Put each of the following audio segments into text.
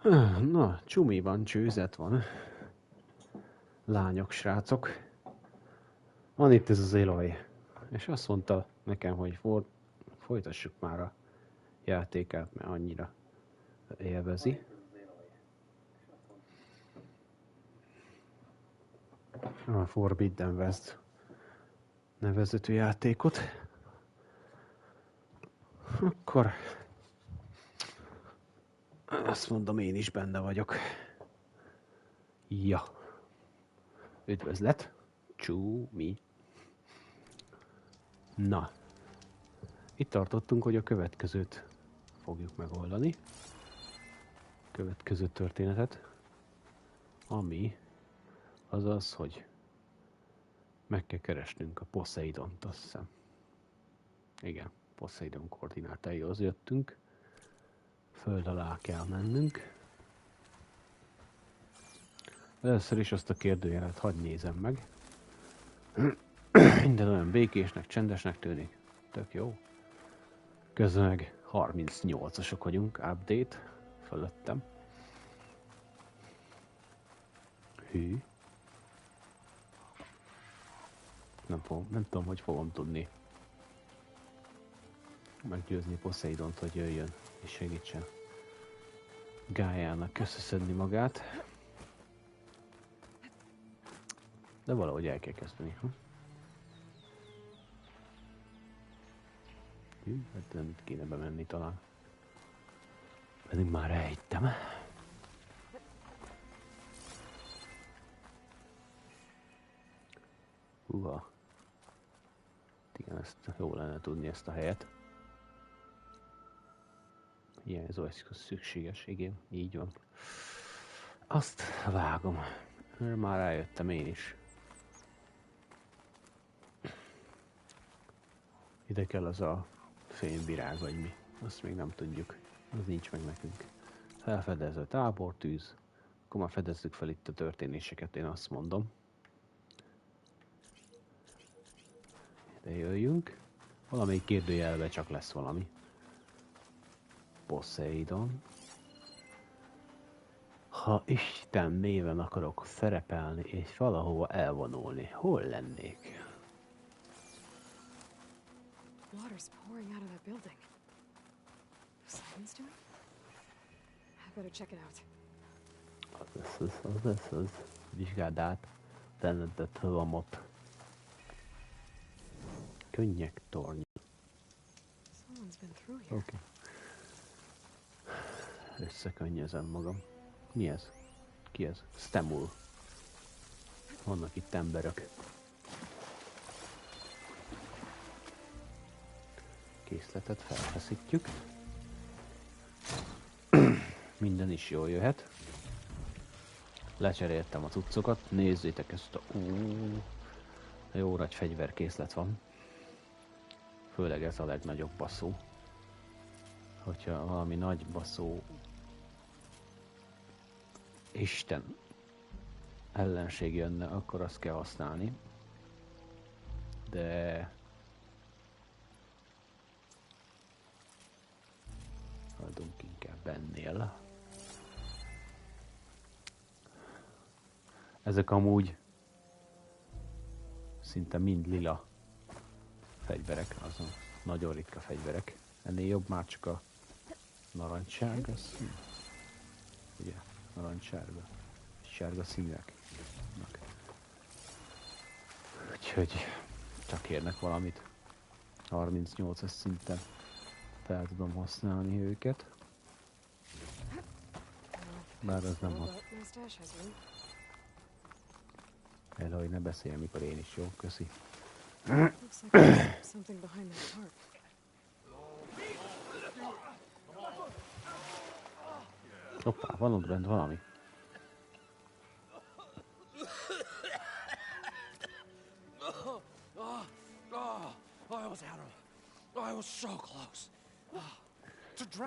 Na, csumi van, csőzet van. Lányok, srácok. Van itt ez az Eloy. És azt mondta nekem, hogy folytassuk már a játékát, mert annyira élvezi. A Forbidden West nevezetű játékot. Akkor azt mondom, én is benne vagyok. Ja. Üdvözlet. Csúmi. Na. Itt tartottunk, hogy a következőt fogjuk megoldani. Következő történetet. Ami az az, hogy meg kell keresnünk a Poseidon-t, azt hiszem. Igen, Poseidon koordinátaihoz jöttünk. Föld alá kell mennünk. Először is azt a kérdőjelet hadd nézem meg. Minden olyan békésnek, csendesnek tűnik. Tök jó. Közben meg 38-asok vagyunk, update fölöttem. Hű. Nem tudom, hogy fogom tudni meggyőzni Poseidont, hogy jöjjön és segítsen Gájának összeszedni magát. De valahogy el kell kezdeni. Hát nem kéne bemenni talán. Pedig már elhittem. Húha. Igen, ezt jó lenne tudni, ezt a helyet. Hiányzó eszköz szükséges, igen, így van. Azt vágom. Már rájöttem én is. Ide kell az a fényvirág, vagy mi. Azt még nem tudjuk. Az nincs meg nekünk. Felfedező tábortűz. Akkor már fedezzük fel itt a történéseket, én azt mondom. Ide jöjjünk. Valamelyik kérdőjelbe csak lesz valami. Poseidon. Ha Isten néven akarok szerepelni és valahova elvonulni, hol lennék? Water's pouring out of that building. Poseidon's doing? I better check it out. Az. Vizsgáld át. Tennedet hőamot. Könnyek torny. Someone's been through here. Oké. Összekönnyezem magam. Mi ez? Ki ez? Stemul. Vannak itt emberek. Készletet felfeszítjük. Minden is jól jöhet. Lecseréltem a cuccokat. Nézzétek ezt a... Jó nagy fegyverkészlet van. Főleg ez a legnagyobb baszó. Hogyha valami nagy baszó Isten ellenség jönne, akkor azt kell használni. De... Hagyunk inkább ennél. Ezek amúgy szinte mind lila fegyverek, azon nagyon ritka fegyverek. Ennél jobb már csak a narancssárga szín. Ugye, narancssárga. Sárga színek. Úgyhogy csak érnek valamit. 38-as szinten fel tudom használni őket. Bár az nem hat. Eloy, ne beszélj, amikor én is jó, köszi. Hoppá, van ott bent valami.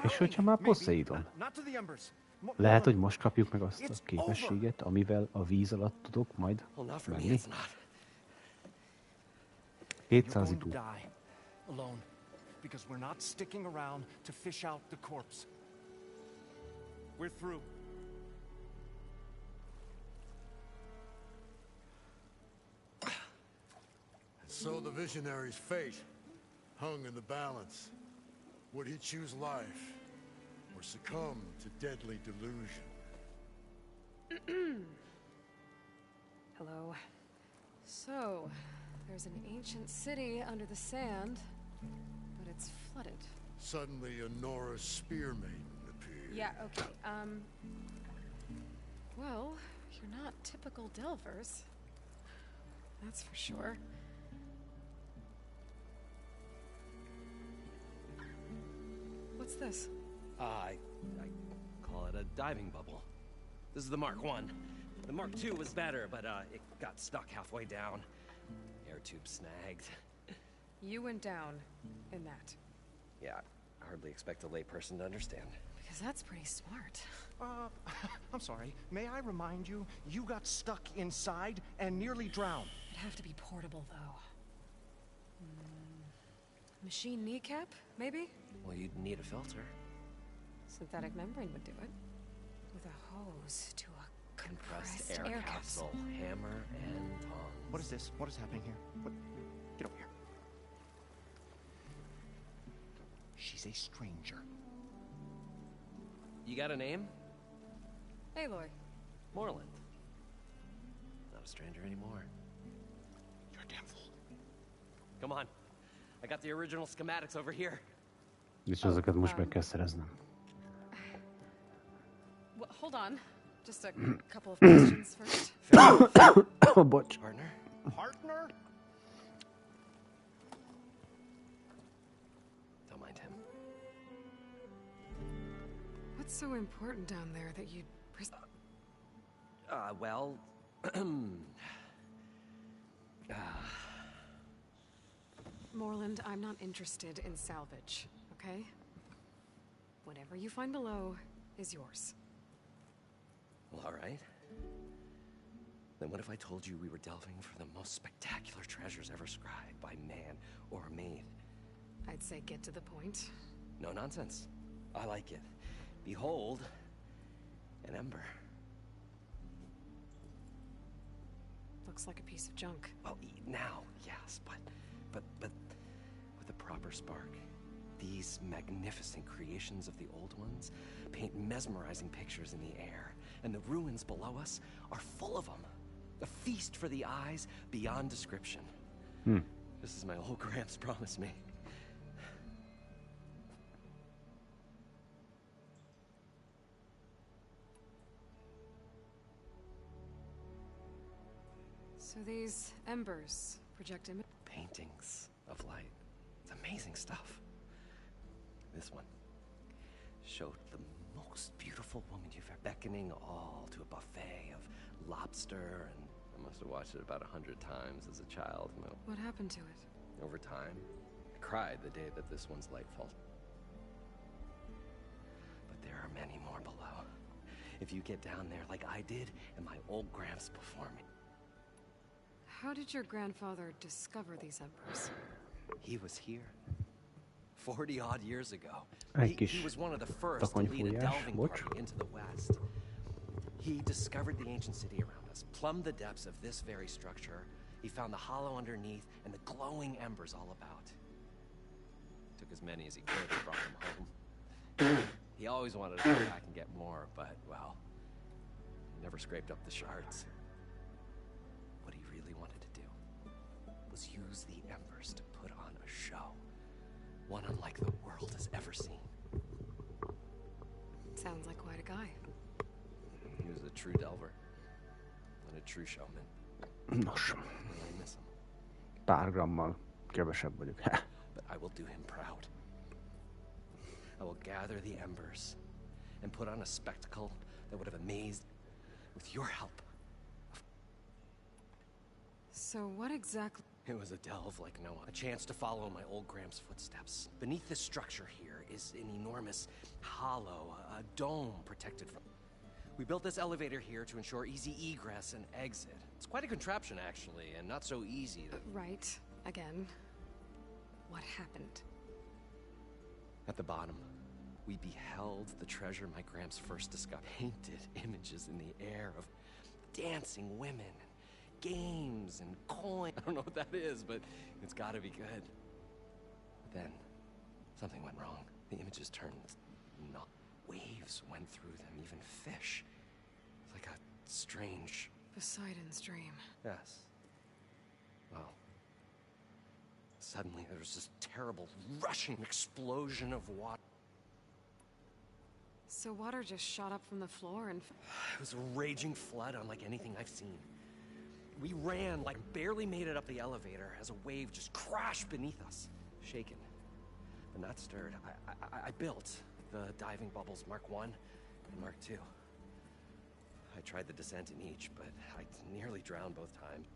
És hogyha már Poseidon, lehet, hogy most kapjuk meg azt a képességet, amivel a víz alatt tudok majd menni. 200 idő. So the visionary's fate hung in the balance. Would he choose life or succumb to deadly delusion? Hello. So, there's an ancient city under the sand, but it's flooded. Suddenly, a Nora spear maiden appeared. Yeah, okay, well, you're not typical Delvers. That's for sure. What's this? I call it a diving bubble. This is the Mark 1. The Mark 2 was better, but it got stuck halfway down. Air tube snagged. You went down in that. Yeah, I hardly expect a layperson to understand. Because that's pretty smart. I'm sorry. May I remind you, you got stuck inside and nearly drowned. It'd have to be portable, though. Machine kneecap, maybe? Well, you'd need a filter. Synthetic membrane would do it. With a hose to a compressed air capsule. Hammer and tongs. What is this? What is happening here? What? Get over here. She's a stranger. You got a name? Aloy. Moreland. Not a stranger anymore. You're a damn fool. Come on. I got the original schematics over here. És ezeket most meg kell szereznem. Well, hold on. Just a couple of questions first. Bocs. Partner? Partner? Don't mind him. What's so important down there that you'd Well... Moreland, I'm not interested in salvage, okay? Whatever you find below is yours. Well, all right. Then what if I told you we were delving for the most spectacular treasures ever scribed by man or maid? I'd say get to the point. No nonsense. I like it. Behold, an ember. Looks like a piece of junk. Well, now, yes, but with a proper spark. These magnificent creations of the old ones paint mesmerizing pictures in the air, and the ruins below us are full of them. A feast for the eyes beyond description. This is my old Gramps promised me. So these embers project image. Paintings of light. It's amazing stuff. This one showed the most beautiful woman you've ever, beckoning all to a buffet of lobster, and I must have watched it about 100 times as a child. What happened to it? Over time, I cried the day that this one's light falls. But there are many more below. If you get down there like I did and my old Gramps before me. How did your grandfather discover these embers? He was here 40-odd years ago. Egy He kis was one of the first to lead a takonyfújás, delving bocs. party into the West. He discovered the ancient city around us, plumbed the depths of this very structure. He found the hollow underneath and the glowing embers all about. Took as many as he could and brought them home. He always wanted to go back and get more, but, well, he never scraped up the shards. What he really wanted to do was use the embers to put on a show. One unlike the world has ever seen. Sounds like quite a guy. He was a true delver. And a true showman. Nos, I really miss him. pár grammal kevesebb vagyok. But I will do him proud. I will gather the embers and put on a spectacle that would have amazed with your help. So what exactly... It was a delve like no one. A chance to follow my old Gramps' footsteps. Beneath this structure here is an enormous hollow, a dome protected from... We built this elevator here to ensure easy egress and exit. It's quite a contraption, actually, and not so easy to... Right. Again. What happened? At the bottom, we beheld the treasure my Gramps first discovered. Painted images in the air of dancing women, games and coins. I don't know what that is, but it's gotta be good. But then, something went wrong. The images turned not. Waves went through them, even fish. It's like a strange... Poseidon's dream. Yes. Well, suddenly there was this terrible, rushing explosion of water. So water just shot up from the floor and... It was a raging flood unlike anything I've seen. We ran, like barely made it up the elevator as a wave just crashed beneath us, shaken. But not stirred. I built the diving bubbles Mark 1 and Mark 2. I tried the descent in each, but I nearly drowned both times.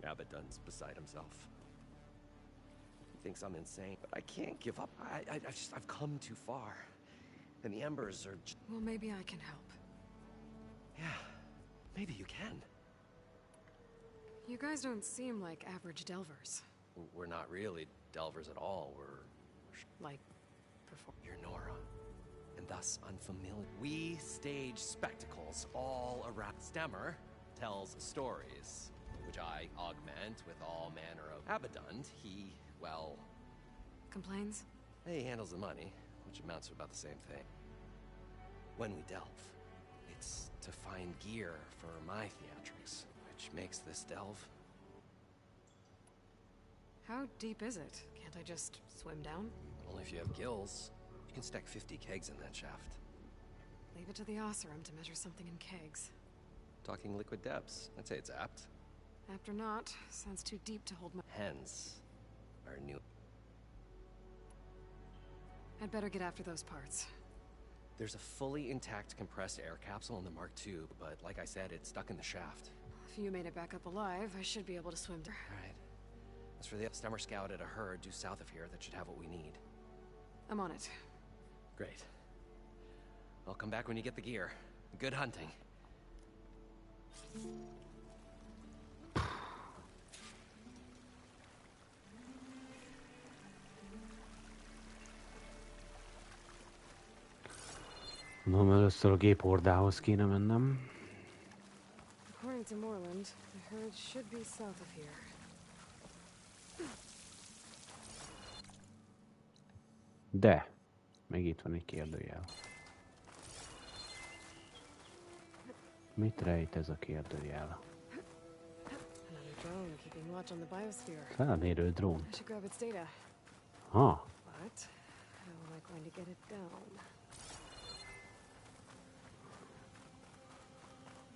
Abaddon's beside himself. He thinks I'm insane, but I can't give up. I've come too far. And the embers are Well, maybe I can help. Yeah, maybe you can. You guys don't seem like average delvers. We're not really delvers at all. We're Like, You're Nora, and thus unfamiliar. We stage spectacles all around. Stemmer tells stories, which I augment with all manner of... Abaddon, he, well... Complains? He handles the money, which amounts to about the same thing. When we delve, it's to find gear for my theatrics, which makes this delve. How deep is it? Can't I just swim down? Only if you have gills. You can stack 50 kegs in that shaft. Leave it to the Oseram to measure something in kegs. Talking liquid depths, I'd say it's apt. Apt or not, sounds too deep to hold my... Hence, our new... I'd better get after those parts. There's a fully intact compressed air capsule in the Mark II, but like I said, it's stuck in the shaft. If you made it back up alive, I should be able to swim to... Alright. As for the Stemmer scouted a herd due south of here that should have what we need. I'm on it. Great. I'll come back when you get the gear. Good hunting. Mondom, először a géphordához kéne mennem. According to Moreland, the herd should be south of here. De, még itt van egy kérdőjel. Mit rejt ez a kérdőjel? Another drone keeping watch on the biosphere. Felmérő drón. I should grab its data. Ha, But how am I going to get it down?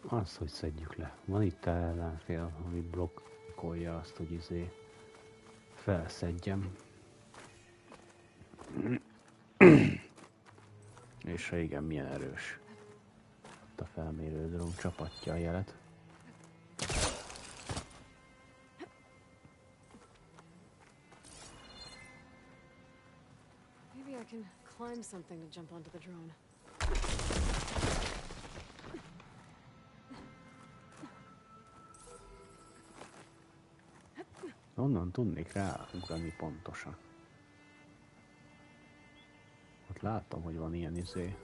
azt, hogy szedjük le. Van itt ellenfél, ami blokkolja azt, hogy felszedjem. És ha igen, milyen erős. Ott a felmérő drón csapatja a jelet. Maybe I can climb something to jump onto the drone. Onnan tudnék ráugrani pontosan. Ott láttam, hogy van ilyen izé.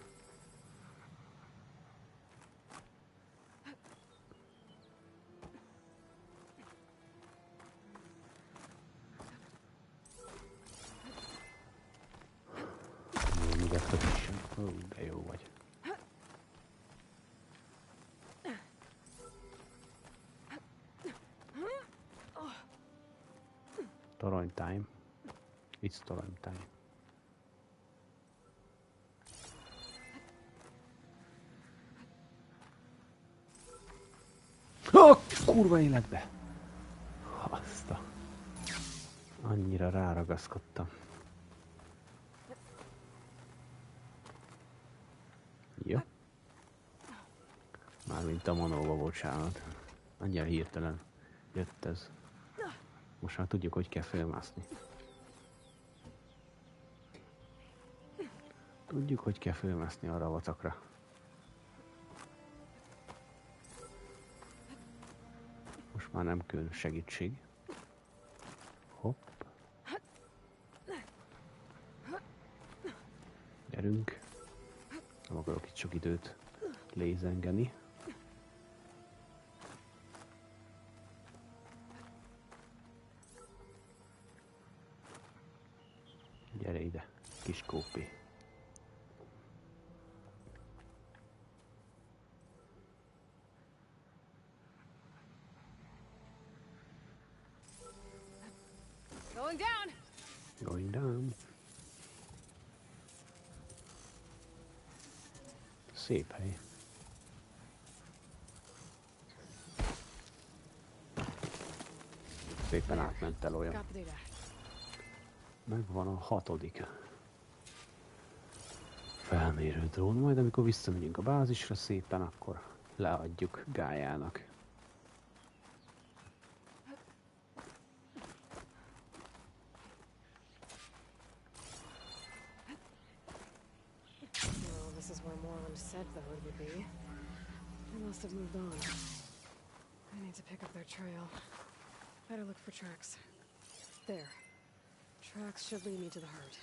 Ó, de jó vagy. Torony time. It's torony time. Kurva életbe! Azt a... Annyira ráragaszkodtam. Jó. Mármint a manóba, bocsánat. Annyira hirtelen jött ez. Most már tudjuk, hogy kell fölmászni. Tudjuk, hogy kell fölmászni arra a vacakra. Most már nem kell segítség. Hopp. Gyerünk. Nem akarok itt sok időt lézengeni. kis kópi. Going down. Going down. Szép hely. Szépen átment el olyan. Got the data. Megvan a 6. felmérő drón, majd amikor visszamegyünk a bázisra szépen, akkor leadjuk Gályának. Well, this is where Moreland said the hood would be. They must have moved on. I need to pick up their trail. Better look for tracks. There. Tracks should lead me to the herd.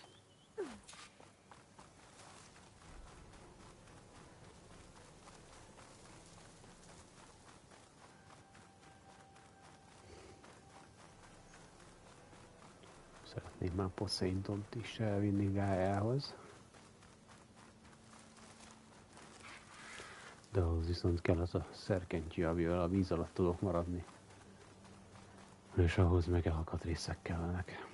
Szeretnék már Poseidon-t is elvinni Gályához. De ahhoz viszont kell az a szerkentyű, amivel a víz alatt tudok maradni. És ahhoz meg alkatrészek kellenek.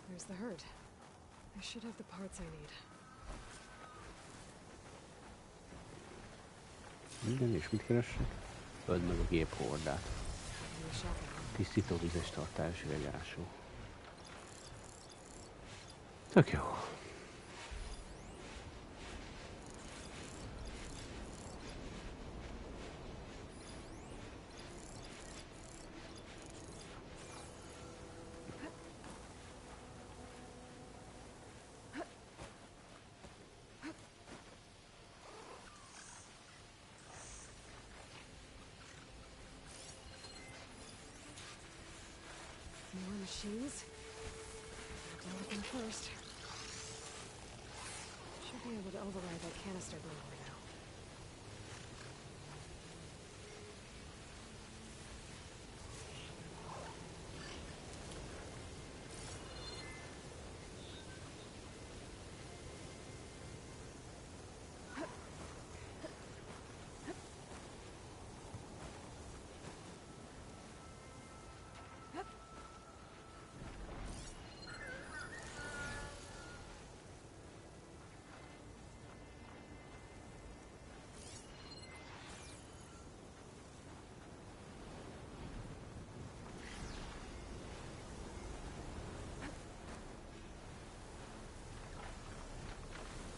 There's the herd. I should have the parts I need. Igen, és mit keresek? Öld meg a gép hordát. New shopping. Tisztító vizes tartás üvegású. Tök jó. More machines. I'll deal with them first. Should be able to override that canister blower now.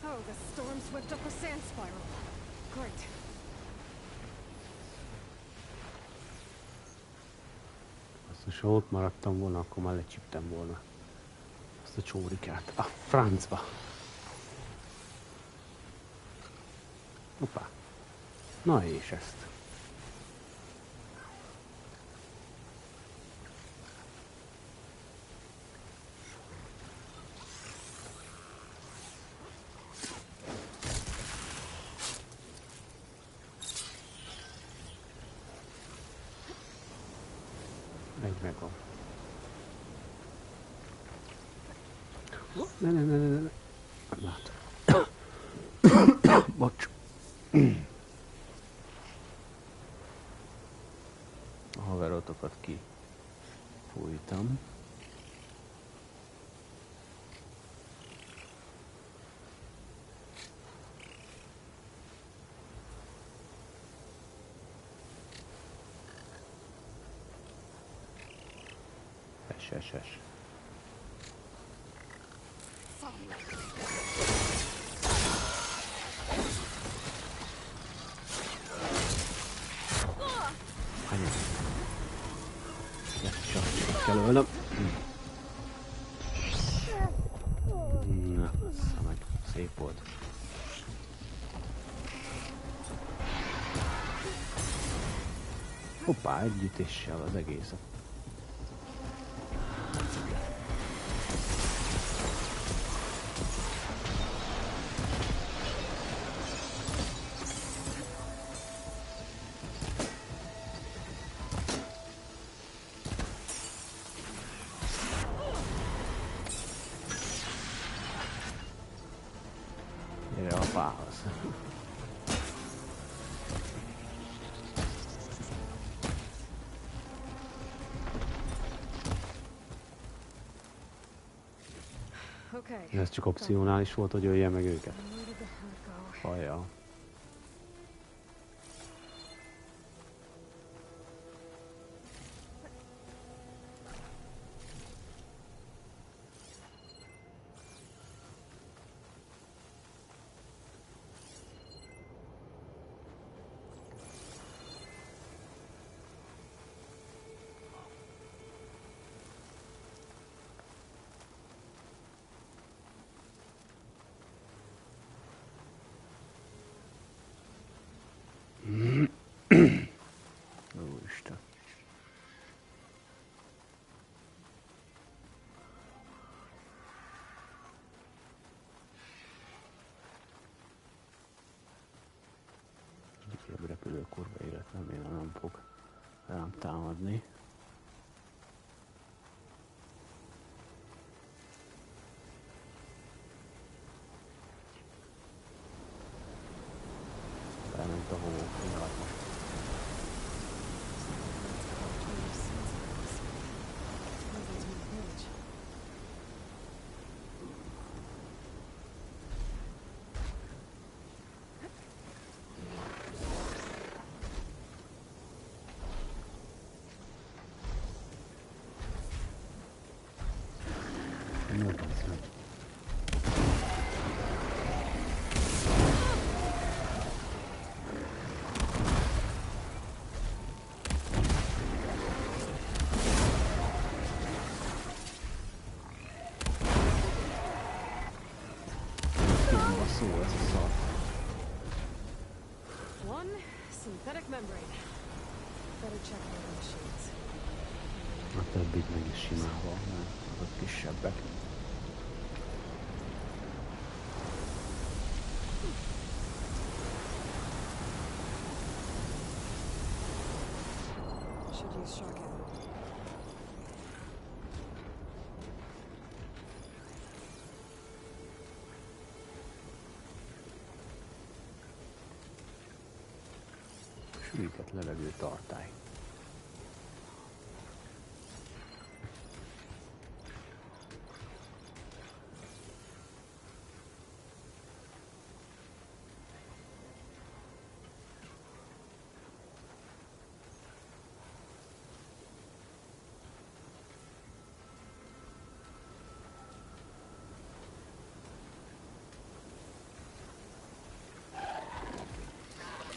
Oh, the storm swept up a sand spiral. Great. Azt, ha ott maradtam volna, akkor már lecsíptem volna azt a csórikát. A francba! Hoppá! Na és ezt. Egy megvan. Ne. Látom. Bocs. A haverotokat kifújtam. Es. Anyag. Csak kell ölnöm. Na, meg szép volt. Hoppá, együttéssel az egészet. fához. Okay. Ez csak opcionális volt, hogy ölje meg őket. Where did the herd go? Hajjal. Úristen. Egyébként repülőkorba élet remélem nem fog rám támadni. Elment a hó, pillanat most. One synthetic membrane. Better check the other machines. A többit meg is simával, mert azok kisebbek. Should use shock ammo. Sűrített levegő tartály.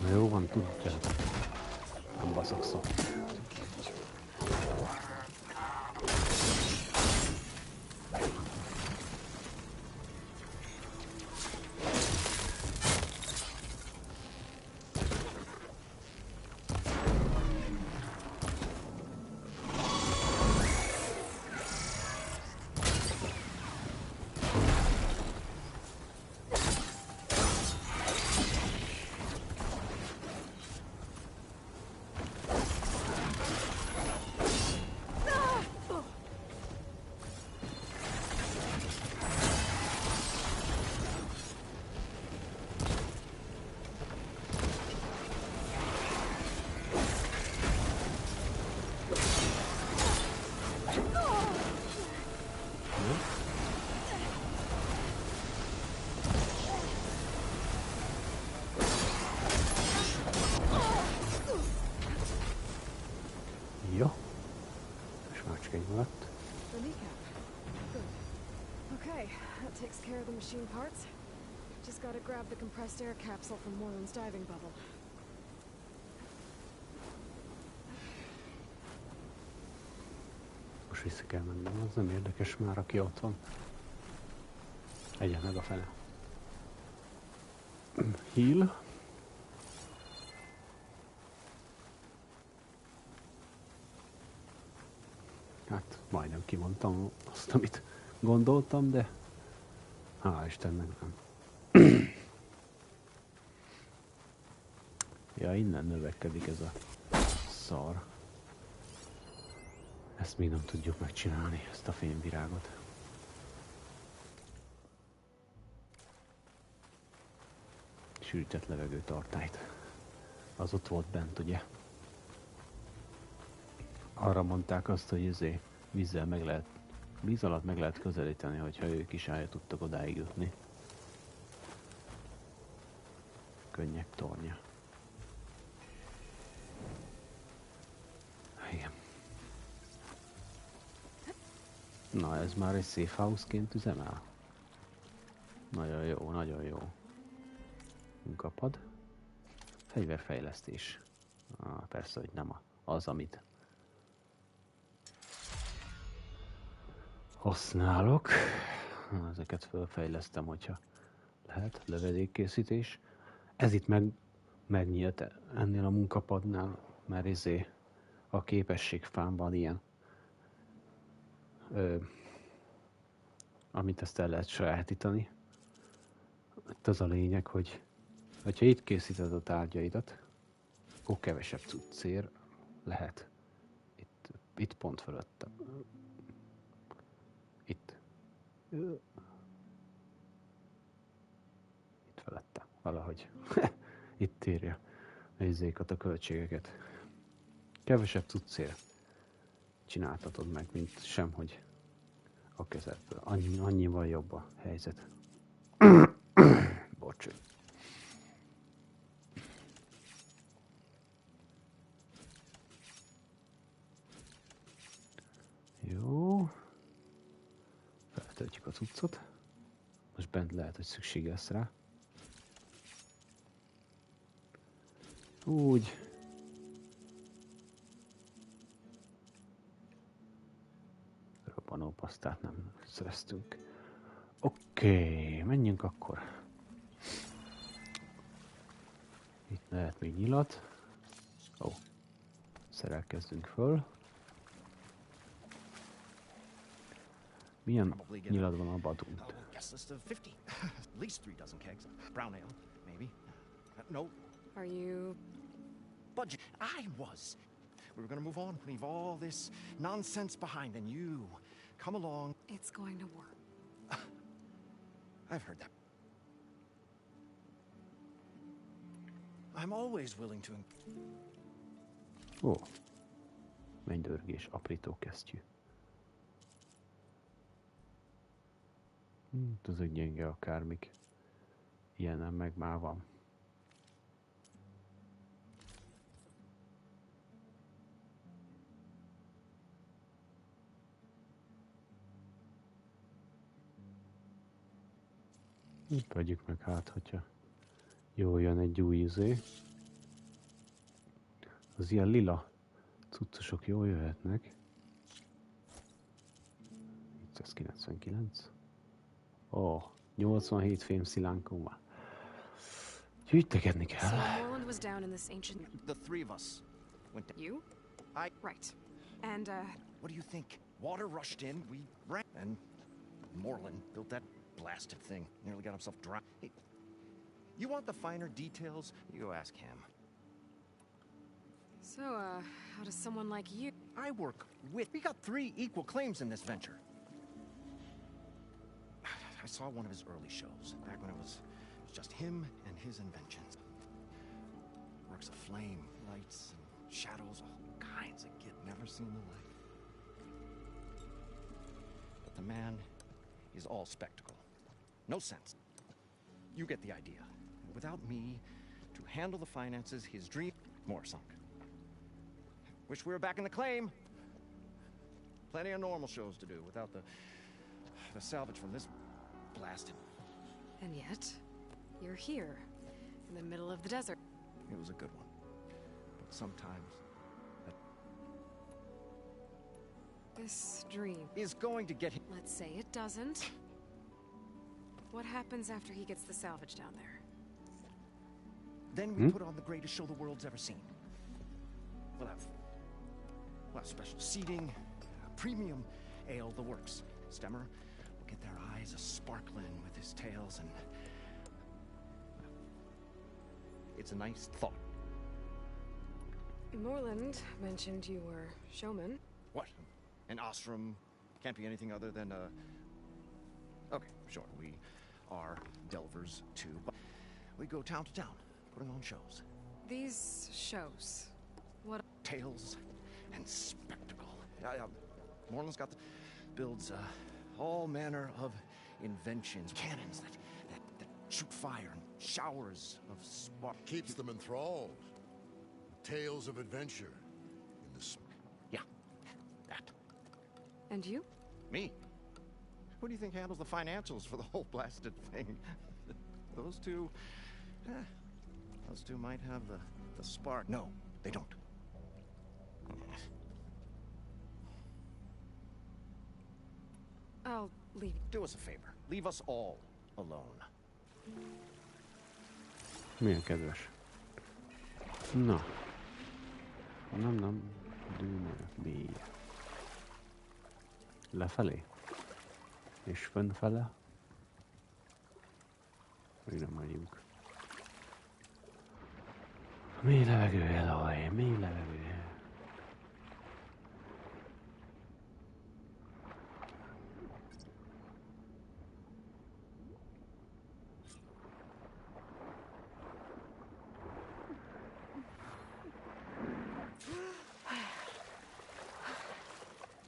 Na jó van, tudjátok. Nem baszakszok. Jó. És már csak egy maradt. The kneecap. Good. Okay, that takes care of the machine parts. Just gotta grab the compressed air capsule from Moreland's diving bubble. Most vissza kell mennem, az nem érdekes már, aki ott van. Egyen meg a fele. Heal. Hát majdnem kimondtam azt, amit gondoltam, de hál' Istennek nem. Ja, innen növekedik ez a szar. Ezt még nem tudjuk megcsinálni, ezt a fényvirágot. sűrített levegőtartályt. Az ott volt bent, ugye? Arra mondták azt, hogy víz alatt meg lehet közelíteni, hogyha ők is állja tudtak odáig jutni. Könnyek tornya. Igen. Na, ez már egy safe house-ként üzemel. Nagyon jó, nagyon jó. Munkapad. Fegyverfejlesztés. Persze, hogy nem az, amit használok. Ezeket felfejlesztem, hogyha lehet. Lövedékkészítés. Ez itt megnyílt ennél a munkapadnál, mert a képességfámban ilyen, amit ezt el lehet sajátítani. Itt az a lényeg, hogy ha itt készíted a tárgyaidat, akkor kevesebb cuccér lehet. Itt pont fölötte. Itt felette. Valahogy. Itt írja a költségeket. Kevesebb cuccér csináltatod meg, mint sem, hogy a kezedből. Annyival jobb a helyzet. Bocs. Jó. Feltöltjük a cuccot. Most bent lehet, hogy szükség lesz rá. Úgy. Robbanópasztát nem szereztünk. Oké, menjünk akkor. Itt lehet még nyilat. Ó, szerelkezzünk föl. Milyen nyilat van a badunk? Guest list of 50. At least 3 dozen kegs. Brown ale, maybe. No. Are you... Budget. I was. We were gonna move on, leave all this nonsense behind, and you come along. It's going to work. I've heard that. I'm always willing to... Ó, mennydörgés, aprító kesztyű. Azok gyenge akármik. Ilyenen meg már van. Vegyük meg hát, hogyha jól jön egy új Az ilyen lila cuccosok jól jöhetnek. 799. Ó, 87 fémszilánkon van. Gyűjtegetni kell. So Morland was down in this ancient... The 3 of us went down. You? Right. And, What do you think? Water rushed in, we ran, and Morland built that blasted thing. Nearly got himself drowned. Hey, you want the finer details? You go ask him. So, how does someone like you... I work with... We got 3 equal claims in this venture. I saw one of his early shows, back when it was just him and his inventions. Works of flame, lights, and shadows, all kinds of kit, never seen the like. But the man is all spectacle. No sense. You get the idea. Without me to handle the finances, his dream more sunk. Wish we were back in the claim. Plenty of normal shows to do without the salvage from this blasted. And yet, you're here, in the middle of the desert. It was a good one. But sometimes This dream... is going to get him. Let's say it doesn't. What happens after he gets the salvage down there? Then we put on the greatest show the world's ever seen. We'll have special seating, premium ale, the works. Stemmer will get their eyes a-sparkling with his tales, and... it's a nice thought. Morland mentioned you were showman. What? An ostrom can't be anything other than a... Okay, sure, we are delvers too, but We go town to town, putting on shows. These shows. What? Tales and spectacle. Moreland's got builds all manner of inventions, cannons that shoot fire and showers of spark. Keeps them enthralled. Tales of adventure in the Yeah, that. And you? Me? Who do you think handles the financials for the whole blasted thing? Those two might have the spark. No, they don't. I'll leave. Do us a favor. Leave us all alone. Milyen kedves. Na. Nem. Dűnök mély. Lefelé? És fönfele? Még nem megyünk. Mély levegő, Eloy, mély levegő.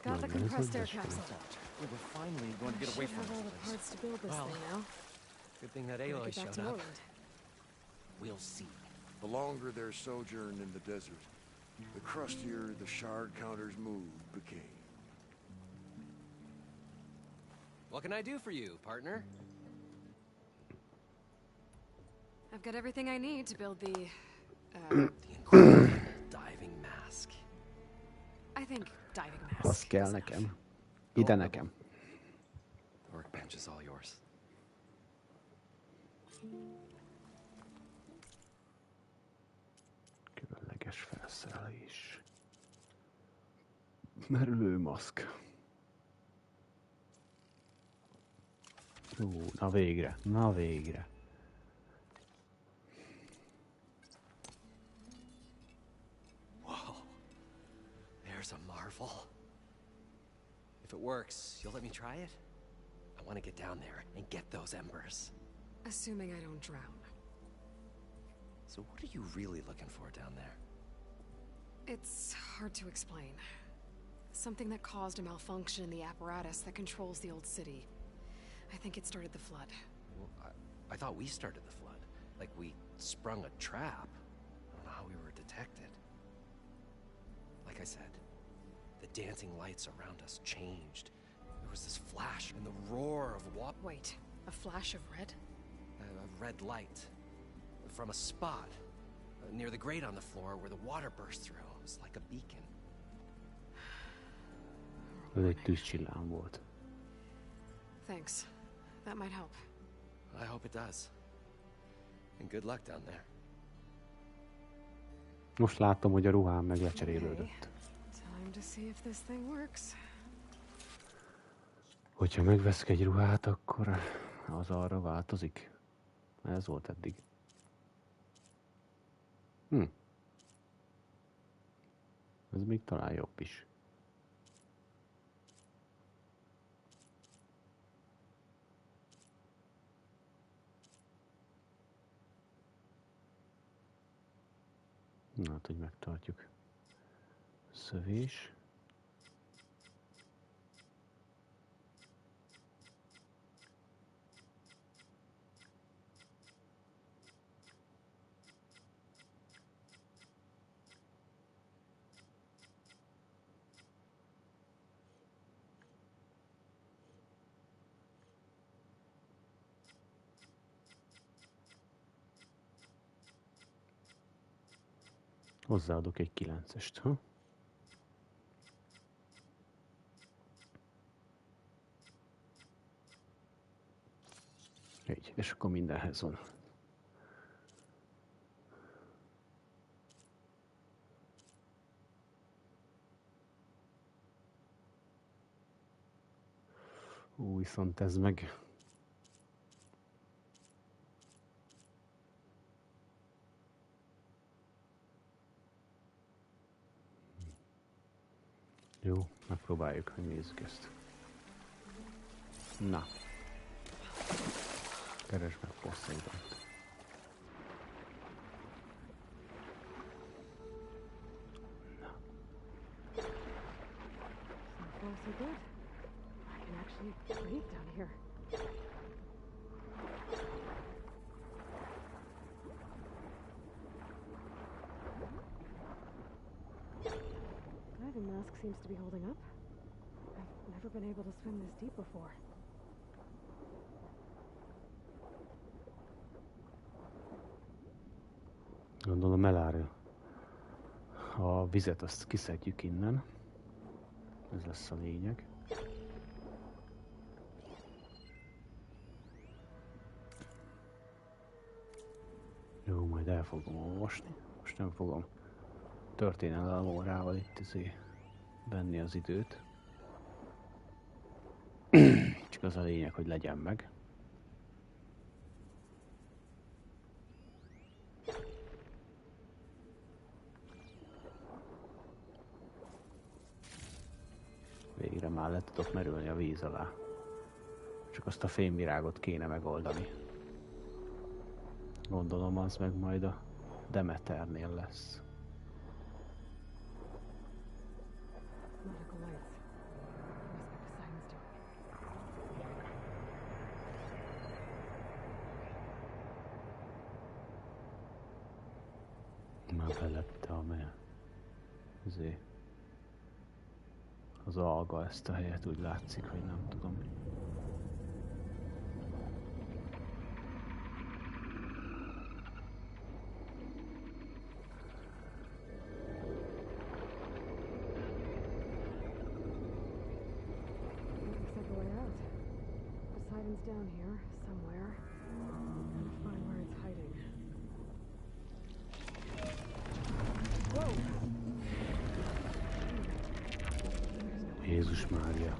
Got the compressed air capsule. We were finally going to get away Should from have all this the place. parts to build this Well, thing now. Good thing that Gotta Aloy get back showed to up. Moreland. We'll see. The longer their sojourn in the desert, the crustier the shard counter's move became. What can I do for you, partner? I've got everything I need to build the The incredible diving mask. I think diving mask. Az kell is nekem. enough. Ide nekem. The workbench is all yours. Különleges felszerelés. Merülőmaszk. Na végre, na végre. Whoa. There's a marvel. If it works, you'll let me try it? I want to get down there and get those embers. Assuming I don't drown. So what are you really looking for down there? It's hard to explain. Something that caused a malfunction in the apparatus that controls the old city. I think it started the flood. Well, I thought we started the flood. Like we sprung a trap. I don't know how we were detected. Like I said, the dancing lights around us changed. There was this flash and the roar of water. Wait, a flash of red? A red light. From a spot. Near the grate on the floor where the water burst through. It was like a beacon. Ez egy tűzcsillám volt. Thanks. That might help. I hope it does. And good luck down there. Most láttam, hogy a ruhám meg lecserélődött. Time to see if this thing works. Hogyha megveszek egy ruhát, akkor az arra változik. Ez volt eddig. Ez még talán jobb is. Na, hát, hogy megtartjuk. Szövés. Hozzáadok egy 9-est, ha? Egy, és akkor mindenhez van. Viszont ez meg... Jó, megpróbáljuk, hogy nézzük ezt. Na. Keresd meg Poseidon-t. so good. I can actually breathe down here. Diving mask seems to be holding up. I've never been able to swim this deep before. Gondolom elárja. A vizet azt kiszedjük innen. Ez lesz a lényeg. Jó, majd el fogom olvasni. Most nem fogom történelem órával itt venni az időt. Csak az a lényeg, hogy legyen meg. Végre már le tudok merülni a víz alá. Csak azt a fémvirágot kéne megoldani. Gondolom az meg majd a Demeternél lesz. Nautical lights. Must be Poseidon-t doing. Már belette a azért az alga ezt a helyet, úgy látszik, hogy nem tudom. Looks like a way out. Poseidon's down here, somewhere. Gotta find where it's hiding. Whoa! Jézus Mária.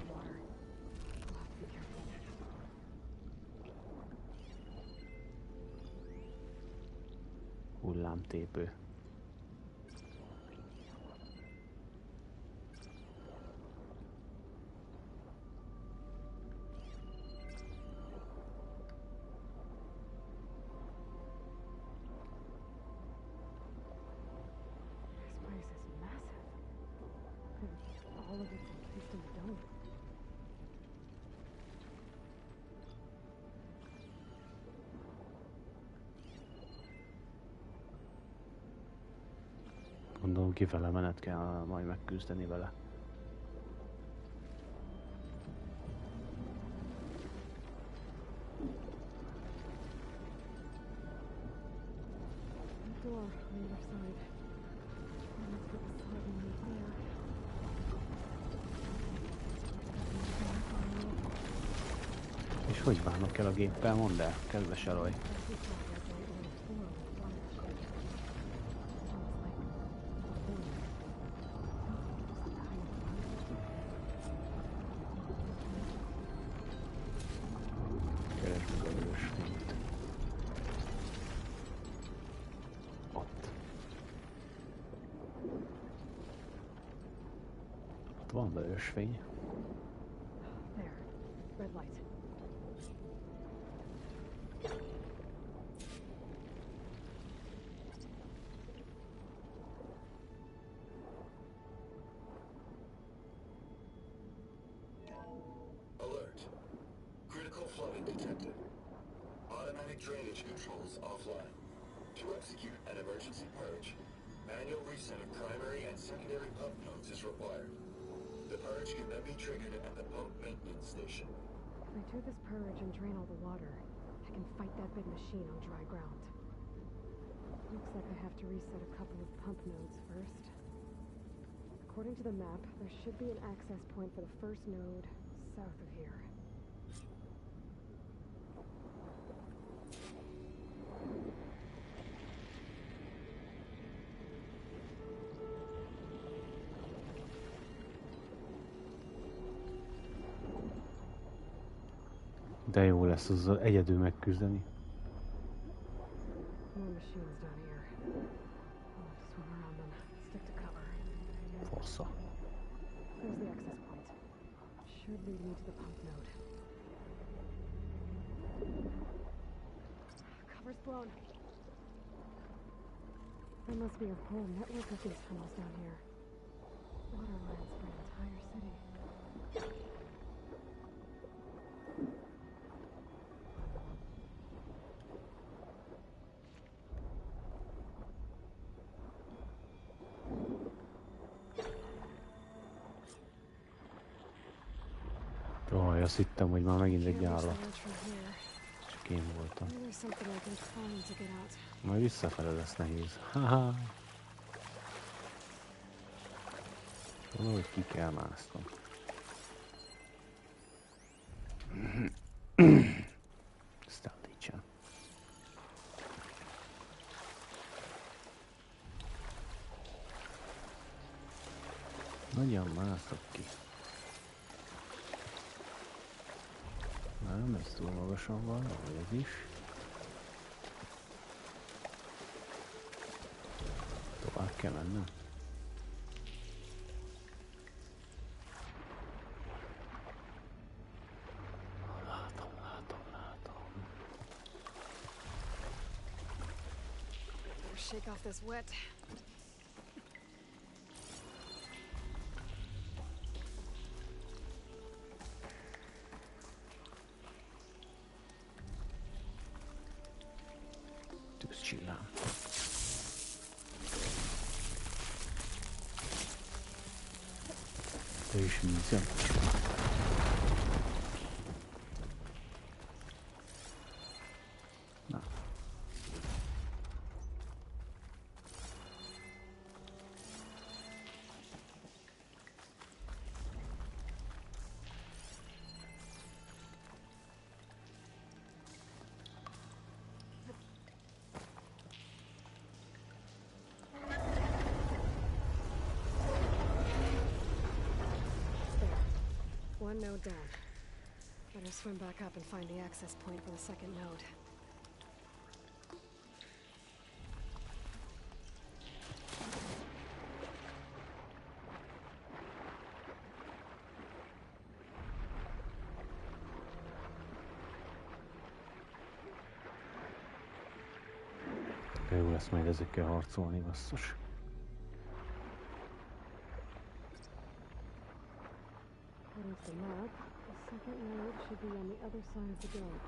Hullámtépő. This place is massive. And all of it's encased in the dome. Gondolom kifele menet kell majd megküzdeni vele. Door on the other side. And let's put Poseidon right there. És hogy bánok el a géppel? Mondd el, kedves Eloy. Keresd meg a vörös fényt. Ott. Ott van vörös fény. There. Red light. Alert. Critical flooding detected. Automatic drainage controls offline. To execute an emergency purge, manual reset of primary and secondary pump nodes is required. The purge can then be triggered at the pump maintenance station. If I do this purge and drain all the water, I can fight that big machine on dry ground. Looks like I have to reset a couple of pump nodes first. According to the map, there should be an access point for the first node south of here. De jó lesz azzal egyedül megküzdeni. More machines down here. I'll have to swim around them. Stick to cover. Fossza. There's the access point. Should lead me to the pump node. Cover's blown. There must be a whole network of these tunnels down here. Water lines for an entire city. Ó, azt hittem, hogy már megint egy Can't reach the állat. ledge from here. Csak én voltam. Maybe there's something I can find to get out. Majd visszafele lesz nehéz. Haha. Valahogy ki kell másznom. Ezt állítsam. Nagyon mászok ki. Nem, ez túl magasan van, ahogy ez is. Tovább kell mennem. Látom. Better shake off this wet. Tűzcsillám. Te is vízem. Na. One node down. Better swim back up and find the access point for the second node. Jó lesz majd ezekkel harcolni, basszus. According to the map, the second node should be on the other side of the dome.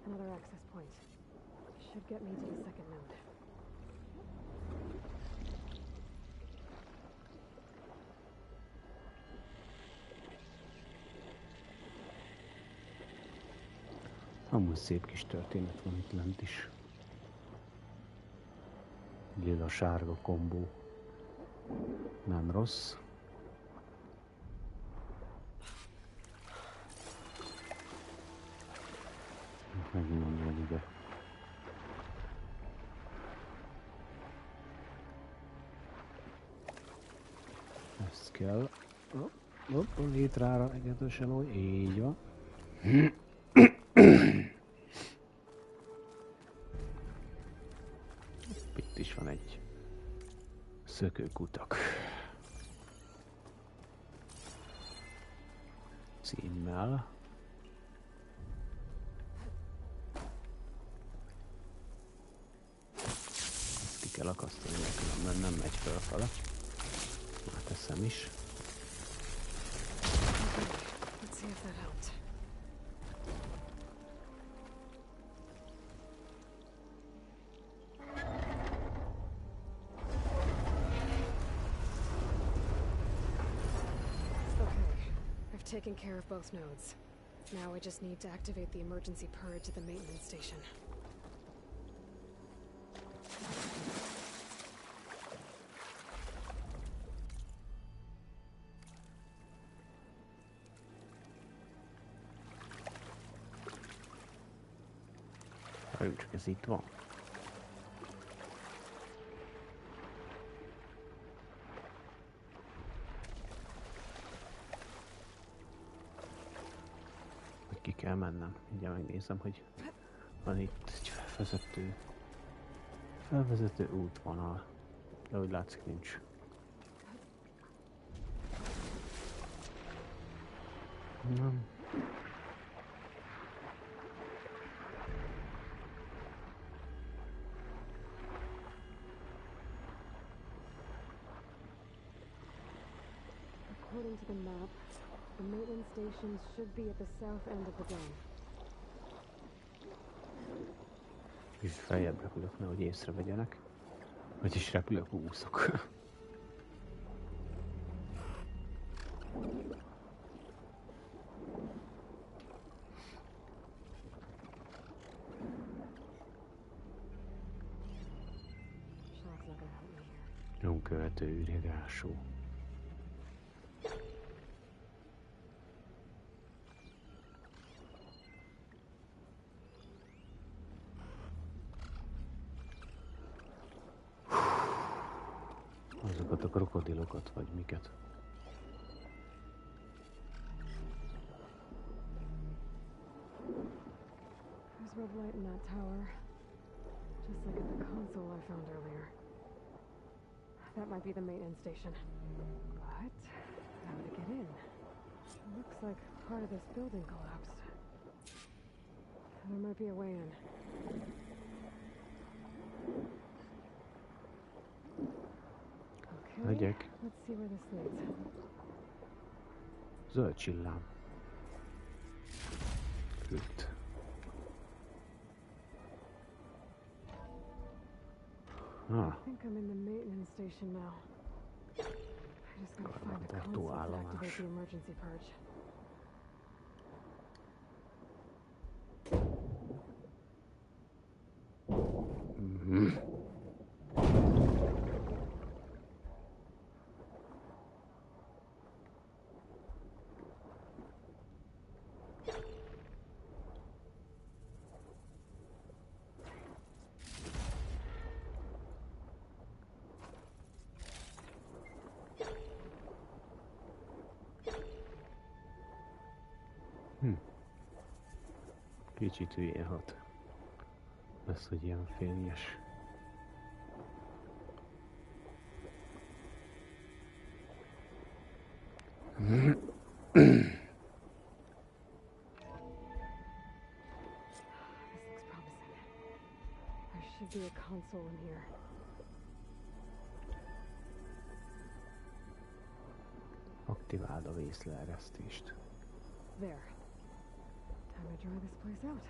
Another access point. Should get me to the second node. Amúgy szép kis történet van itt lent is. Lila-sárga kombó. Nem rossz. Megint van ide. Ezt kell. Hopp, létrára egyenlősen úgy. Így van. Itt is van egy szökőkutak. Címmel. Ezt ki kell akasztani, mert különben nem megy felfele. Már teszem is. Let's see if that helped. Okay, I've taken care of both nodes. Now I just need to activate the emergency purge at the maintenance station. Csak ez itt van. Ki kell mennem. Ugye megnézem, hogy van itt egy felvezető útvonal. De úgy látszik nincs. Nem. According to the map, the maintenance stations should be at the south end of the dome. És feljebb repülök, nehogy észrevegyenek. Vagyis repülök, úszok. Shock's not gonna help me here. Nyomkövető üregásó. Azokat a krokodilokat, vagy miket? There's red light in that tower. Just like at the console I found earlier. That might be the maintenance station. But how to get in? Looks like part of this building collapsed. There might be a way in. Okay, Megyek. let's see where this leads. Zöld csillám. Fült. Ah, I think I'm in the maintenance station now. I just gotta find a console to activate the emergency purge. Kicsit hülyén hat. Ez, hogy ilyen fényes. This looks promising. There should be a console in here. Aktiváld a vészleeresztést. There. Time to dry this place out.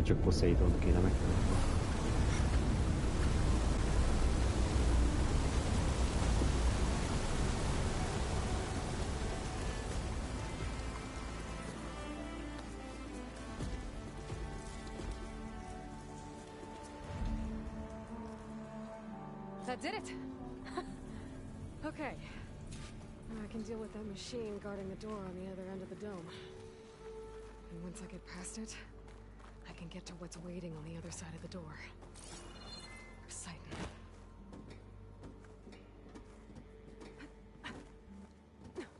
Csak Poseidon-t kéne megtenni. That did it! Okay. Now I can deal with that machine guarding the door on the other end of the dome. And once I get past it, I can get to what's waiting on the other side of the door. Poseidon.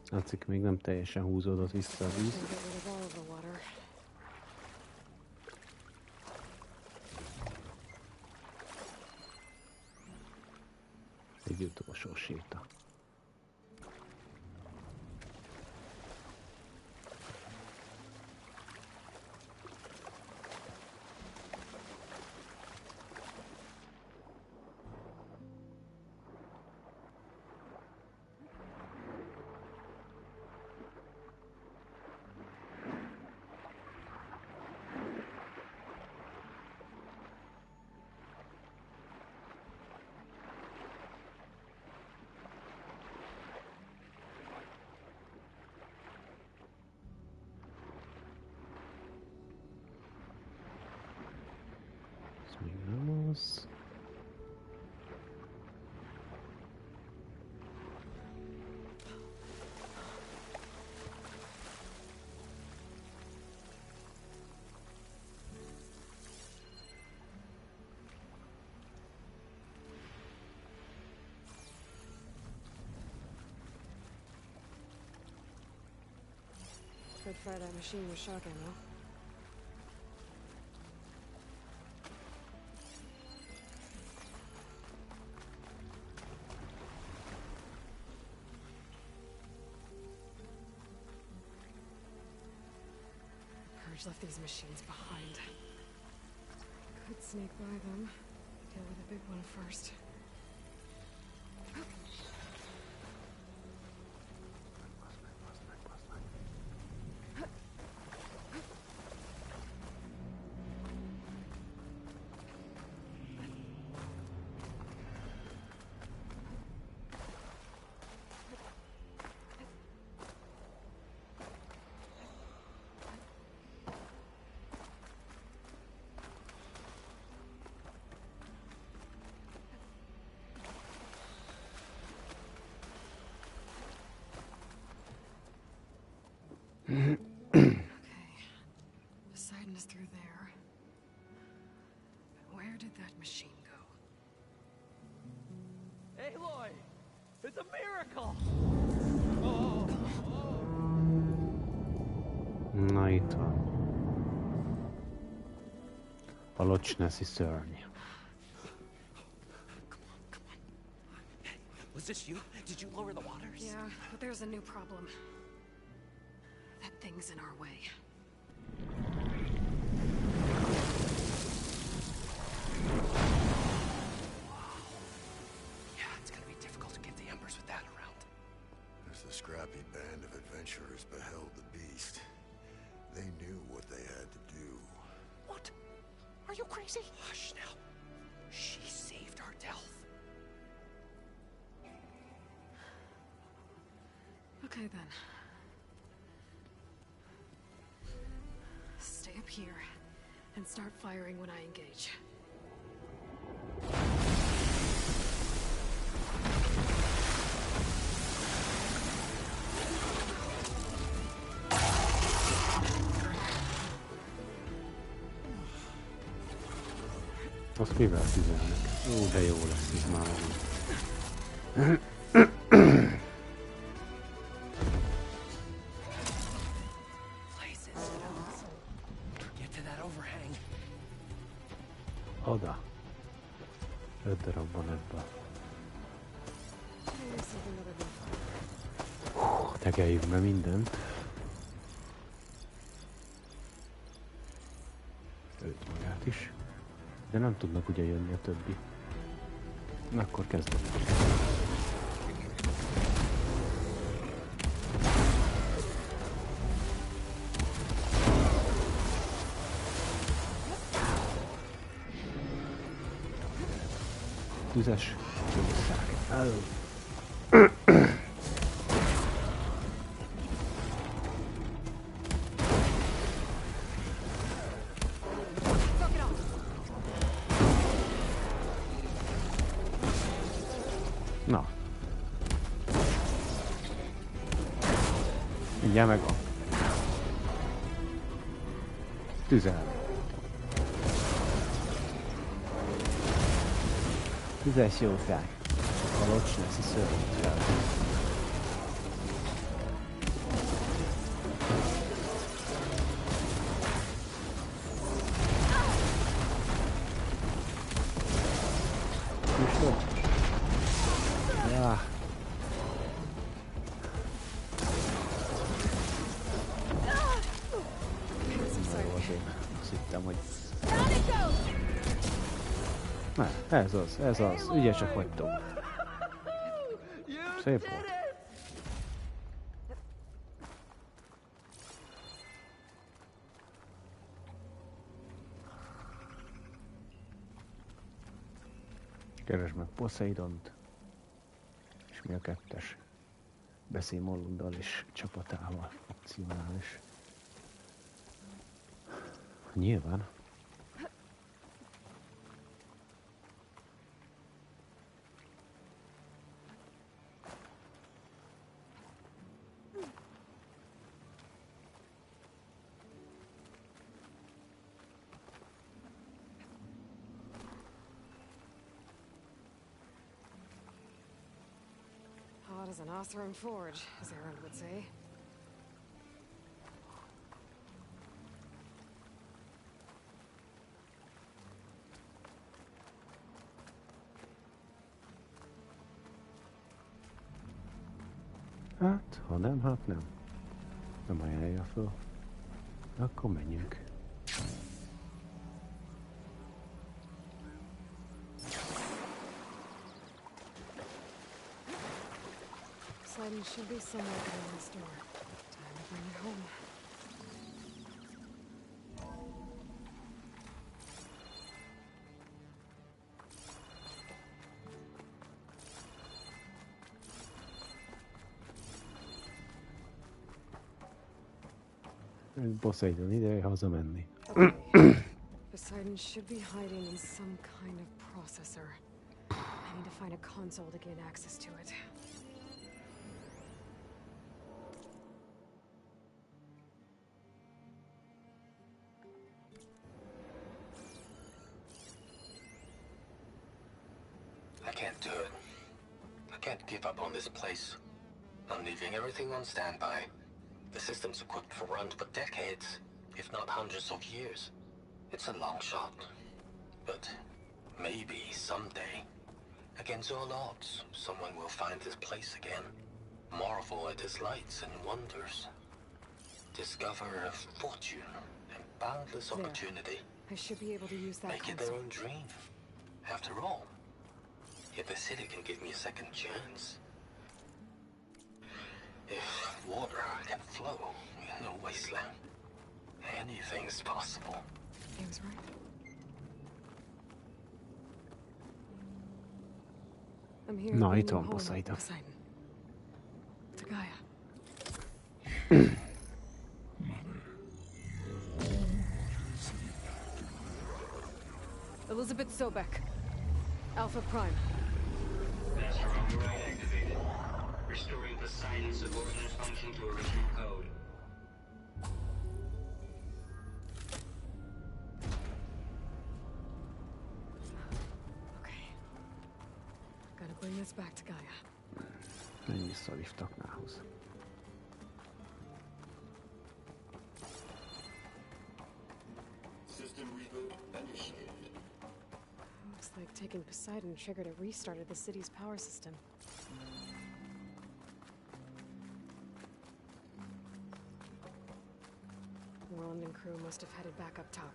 Látszik, még nem teljesen húzódott vissza a víz. Get rid of all of the water. Egy utolsó séta. I'd fire that machine with shock ammo. Purge left these machines behind. Could sneak by them. Deal with the big one first. Okay. Poseidon is through there. But where did that machine go? Aloy! It's a miracle! Na itt van. A locsneszi szörny. Was this you? Did you lower the waters? Yeah, but there's a new problem. That thing's in our way. Yeah, it's gonna be difficult to get the embers with that around. As the scrappy band of adventurers beheld the beast, they knew what they had to do. What? Are you crazy? Hush now. She saved our Delph. Okay then. Stay up here and start firing when I engage. Azt mivel tüzelnek? Ó, de jó lesz ez már. Get to that overhang. Oda. 5 darab van ebből. Maybe something other than fire. Tegeljük be mindent. Őt magát is. De nem tudnak ugye jönni a többi. Na, akkor kezdem. Tüzes jószág. El. Na. Mindjárt megvan. Tüzel. Tüzes jószág. A locsneszi szörnyet fel. Üstöd? Ja. Na jó, azért azt hittem, hogy... Na, ez az, ügyesek vagytok. Szép volt. Keresd meg Poseidon-t, és mi a 2-es? Beszélj Mollunddal és csapatával, opcionális. Nyilván. Hot as an Oseram forge, as Aaron would say. Ha nem, hát nem. Nem ajánlja föl. Akkor menjünk. Poseidon should be somewhere around this door. Time to bring it home. Poseidon ideje hazamenni. Okay. Poseidon should be hiding in some kind of processor. I need to find a console to gain access to it. I can't do it. I can't give up on this place. I'm leaving everything on standby. The system's equipped for runs for decades, if not hundreds of years. It's a long shot. But maybe someday, against all odds, someone will find this place again. Marvel at its lights and wonders. Discover a fortune and boundless There. opportunity. I should be able to use that Make it their console. own dream. After all, if the city can give me a second chance. If water can flow in a wasteland, anything's possible. He was right. I'm here. Na, bringing itt you van home, Poseidon. Poseidon. To Gaia. Elizabeth Sobek. Alpha Prime. Master override activated. Restoring Poseidon's subordinate function to original code. Okay. Gotta bring this back to Gaia. Menj vissza a liftaknához. System reboot initiated. Looks like taking Poseidon triggered a restart of the city's power system. Roland and crew must have headed back up top.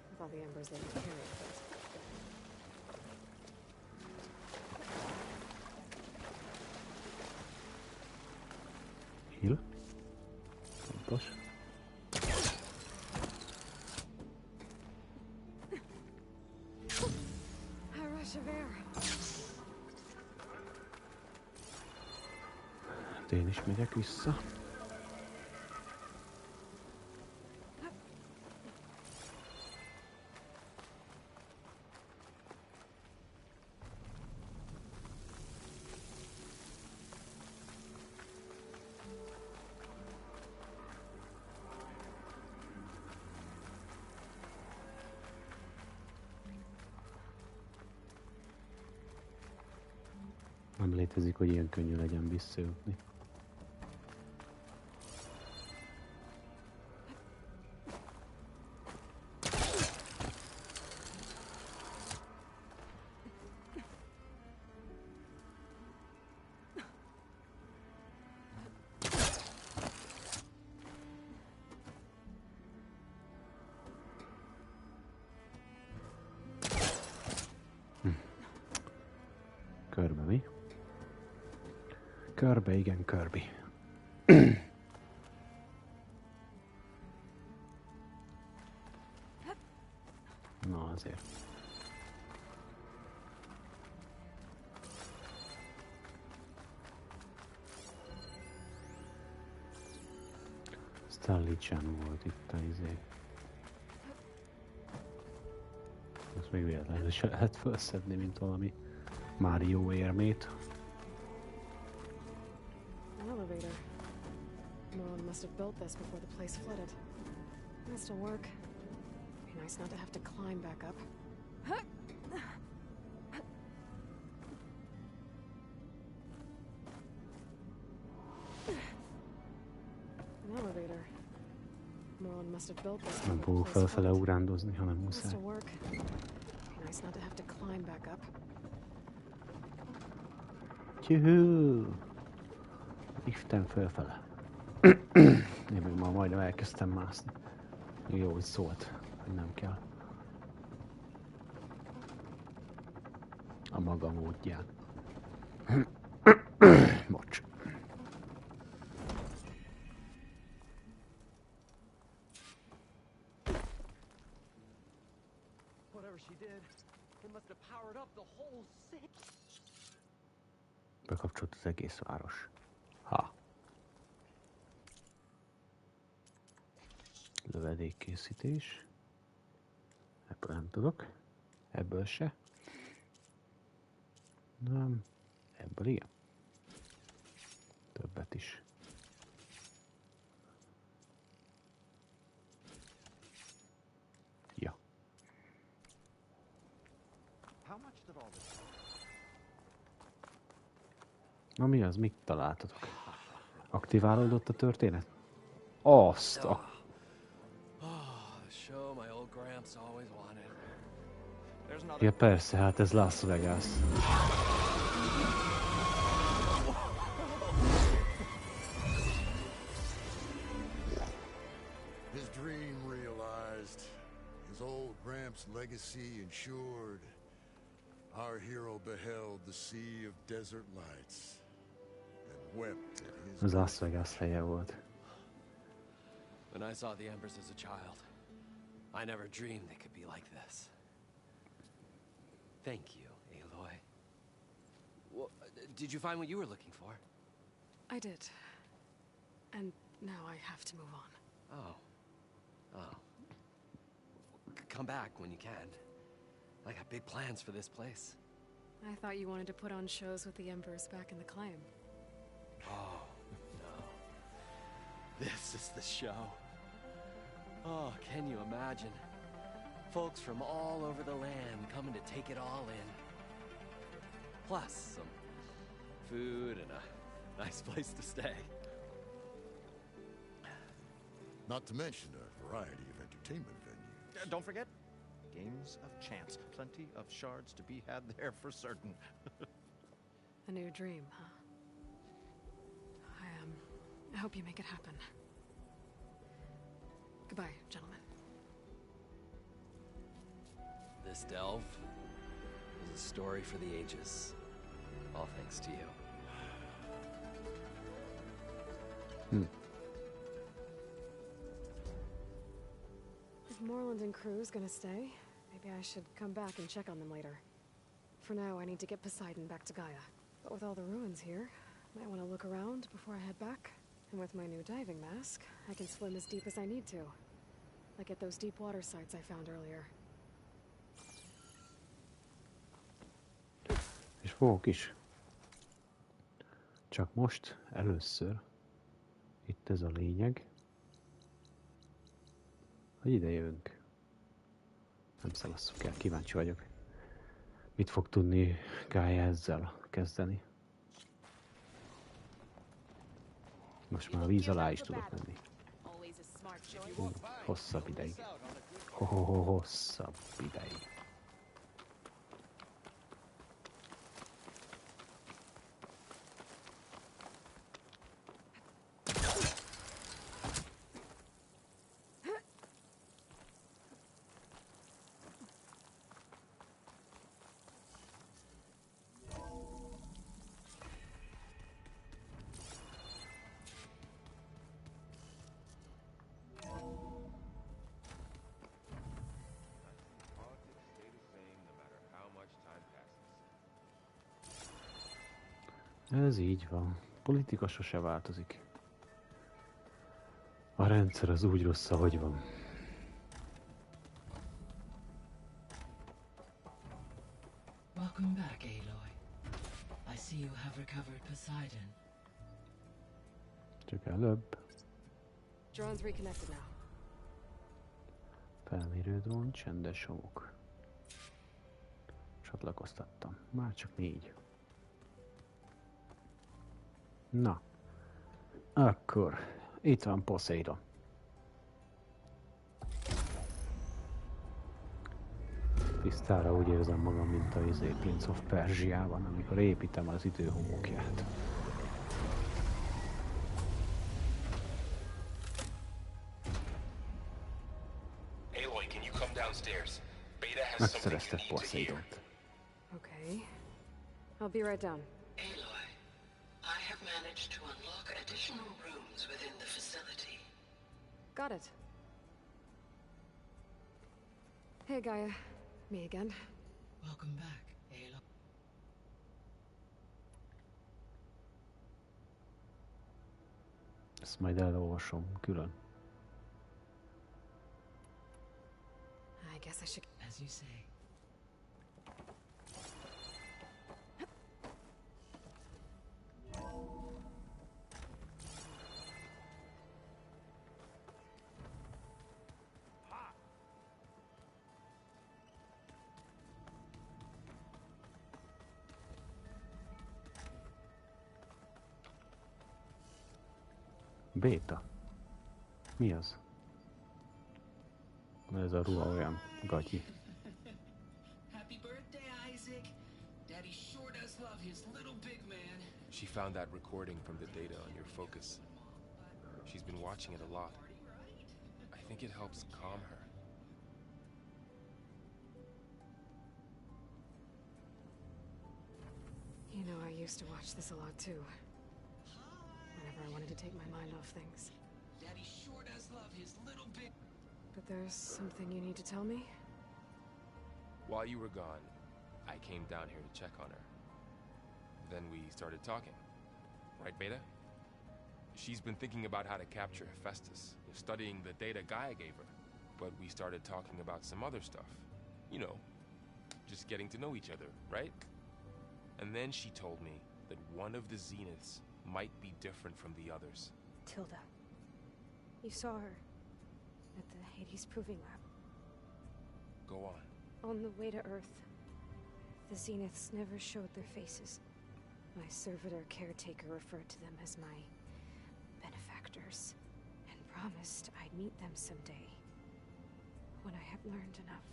With all the embers they were carrying, but... Heal. Fontos. A rush of air. Hát én is megyek vissza. Nem létezik, hogy ilyen könnyű legyen visszajutni. Körbe mi? Körbe, igen, Kirby. Na azért. Stanley-chan volt itt a izé. Ezt még véletlenül se lehet felszedni, mint valami Mario érmét. An elevator. Roland must have built this before the place flooded. It'll still work. Be nice not to have to climb back up. An elevator. Roland must have built this Nem before fogok the place felfele flooded. ugrándozni, hanem It'll muszáj. still work. Be nice not to have to climb back up. Juhú! Liften fölfele. Én meg már majdnem elkezdtem mászni. Jó, hogy szólt, hogy nem kell. A maga módján. Bocs. Whatever she did, it must have powered up the whole city. Bekapcsolt az egész város. Ha. Lövedékkészítés. Ebből nem tudok. Ebből se. Nem. Ebből igen. Többet is. Ja. Na mi az? Mit találtatok? Aktiválódott a történet? Azt a... Ja persze, hát ez Las Vegas. His dream realized, his old Gramps' legacy ensured. Our hero beheld the sea of desert lights and wept at his... Az Las Vegas helye volt. When I saw the embers as a child, I never dreamed they could be like this. Thank you, Aloy. Well, did you find what you were looking for? I did. And now I have to move on. Oh. Come back when you can. I got big plans for this place. I thought you wanted to put on shows with the Embers back in the claim. Oh, no. This is the show. Oh, can you imagine? Folks from all over the land coming to take it all in. Plus some food and a nice place to stay. Not to mention a variety of entertainment venues. Don't forget, games of chance. Plenty of shards to be had there for certain. A new dream, huh? I hope you make it happen. Goodbye, gentlemen. This delve is a story for the ages. All thanks to you. Is Moreland and Cruz gonna stay? Maybe I should come back and check on them later. For now, I need to get Poseidon back to Gaia. But with all the ruins here, I might want to look around before I head back. And with my new diving mask, I can swim as deep as I need to. Like at those deep water sites I found earlier. És fogok is. Csak most, először, itt ez a lényeg, hogy ide jövünk. Nem szalasszuk el, kíváncsi vagyok. Mit fog tudni Gaia ezzel kezdeni? Most már a víz alá is tudok menni. Hosszabb ideig. Hosszabb ideig. Ez így van. Politika sose változik. A rendszer az úgy rossz, ahogy van. Welcome back, Aloy. I see you have recovered Poseidon. Csak előbb. Drone's reconnected now. Felmérő drón, csendes homok. Csatlakoztattam. Már csak 4. Na. Akkor. Itt van Poseidon. Tisztára úgy érzem magam, mint a Prince of Persia-ban, amikor építem az idő homokját. Aloy, can you come downstairs? Beta has something you Megszereztek need to hear. Poseidon-t. Okay. I'll be right down. Aloy, I have managed to unlock additional rooms within the facility. Got it. Hey, Gaia. Me again. Welcome back, Aloy. Ezt majd elolvasom külön. I guess I should... As you say. Béta. Mi az? Ez a ruha olyan gatyi. Happy birthday, Isaac. Daddy sure does love his little big man. She found that recording from the data on your focus. She's been watching it a lot. I think it helps calm her. You know, I used to watch this a lot too. Whenever I wanted to take my mind off things. Daddy sure does love his little big... But there's something you need to tell me? While you were gone, I came down here to check on her. Then we started talking. Right, Beta? She's been thinking about how to capture Hephaestus, studying the data Gaia gave her. But we started talking about some other stuff. You know, just getting to know each other, right? And then she told me that one of the Zeniths might be different from the others. Tilda. You saw her at the Hades Proving Lab. Go on. On the way to Earth, the Zeniths never showed their faces. My servitor caretaker referred to them as my benefactors, and promised I'd meet them someday, when I had learned enough.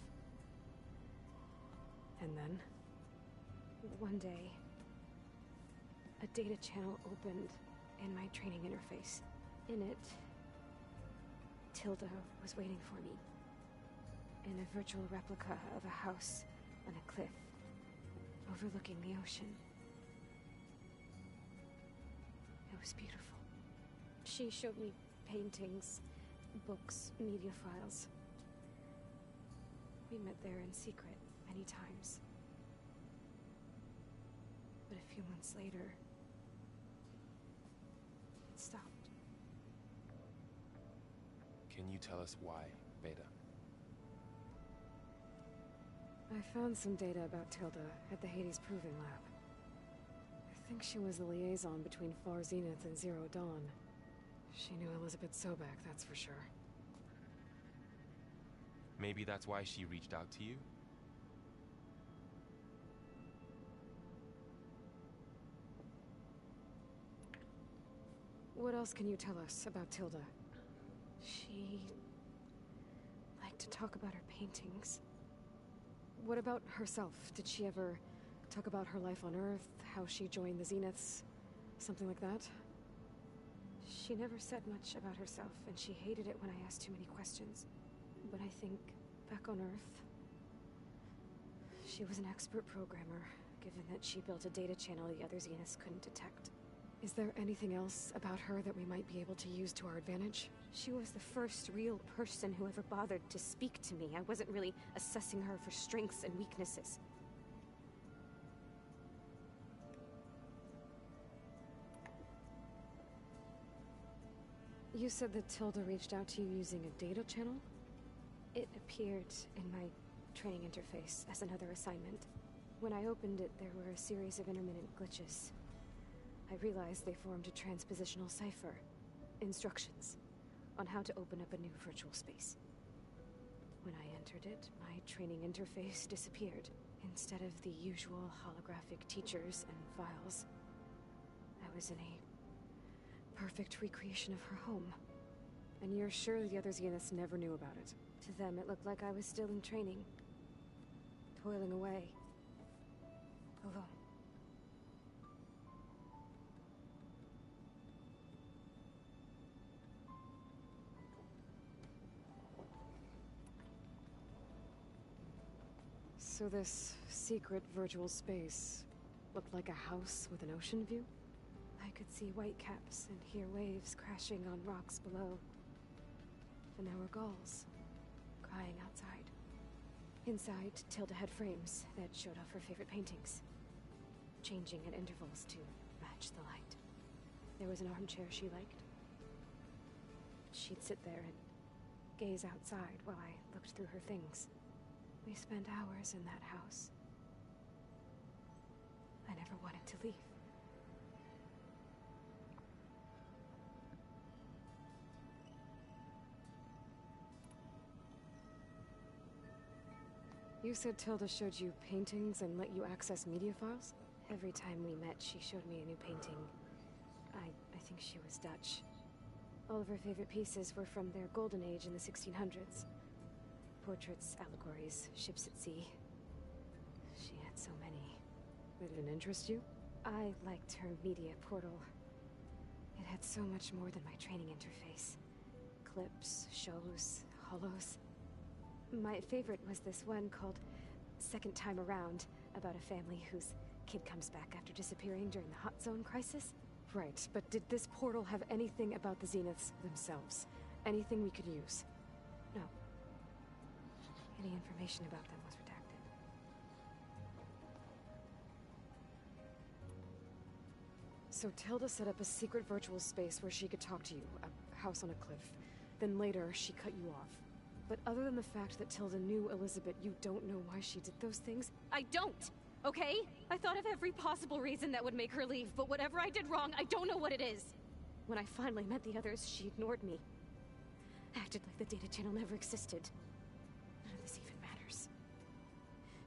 And then, one day, a data channel opened in my training interface. In it, Tilda was waiting for me, in a virtual replica of a house on a cliff, overlooking the ocean. It was beautiful. She showed me paintings, books, media files. We met there in secret many times. But a few months later, it stopped. Can you tell us why, Beta? I found some data about Tilda at the Hades Proving Lab. I think she was the liaison between Far Zenith and Zero Dawn. She knew Elizabeth Sobek, that's for sure. Maybe that's why she reached out to you? What else can you tell us about Tilda? She liked to talk about her paintings. What about herself? Did she ever talk about her life on Earth, how she joined the Zeniths, something like that? She never said much about herself, and she hated it when I asked too many questions. But I think, back on Earth, she was an expert programmer, given that she built a data channel the other Zeniths couldn't detect. Is there anything else about her that we might be able to use to our advantage? She was the first real person who ever bothered to speak to me. I wasn't really assessing her for strengths and weaknesses. You said that Tilda reached out to you using a data channel? It appeared in my training interface as another assignment. When I opened it, there were a series of intermittent glitches. I realized they formed a transpositional cipher. Instructions on how to open up a new virtual space. When I entered it, my training interface disappeared. Instead of the usual holographic teachers and files, I was in a perfect recreation of her home. And you're sure the other Zeniths never knew about it? To them, it looked like I was still in training. Toiling away. Alone. So this secret virtual space looked like a house with an ocean view? I could see whitecaps and hear waves crashing on rocks below. And there were gulls crying outside. Inside, Tilda had frames that showed off her favorite paintings, changing at intervals to match the light. There was an armchair she liked. She'd sit there and gaze outside while I looked through her things. We spent hours in that house. I never wanted to leave. You said Tilda showed you paintings and let you access media files? Every time we met, she showed me a new painting. I think she was Dutch. All of her favorite pieces were from their golden age in the 1600s. Portraits, allegories, ships at sea. She had so many. It didn't interest you? I liked her media portal. It had so much more than my training interface. Clips, shows, holos. My favorite was this one called Second Time Around, about a family whose kid comes back after disappearing during the Hot Zone crisis. Right, but did this portal have anything about the Zeniths themselves? Anything we could use? No. Any information about them was redacted. So Tilda set up a secret virtual space where she could talk to you, a house on a cliff. Then later, she cut you off. But other than the fact that Tilda knew Elizabeth, you don't know why she did those things? I don't! Okay? I thought of every possible reason that would make her leave, but whatever I did wrong, I don't know what it is. When I finally met the others, she ignored me. Acted like the data channel never existed. None of this even matters.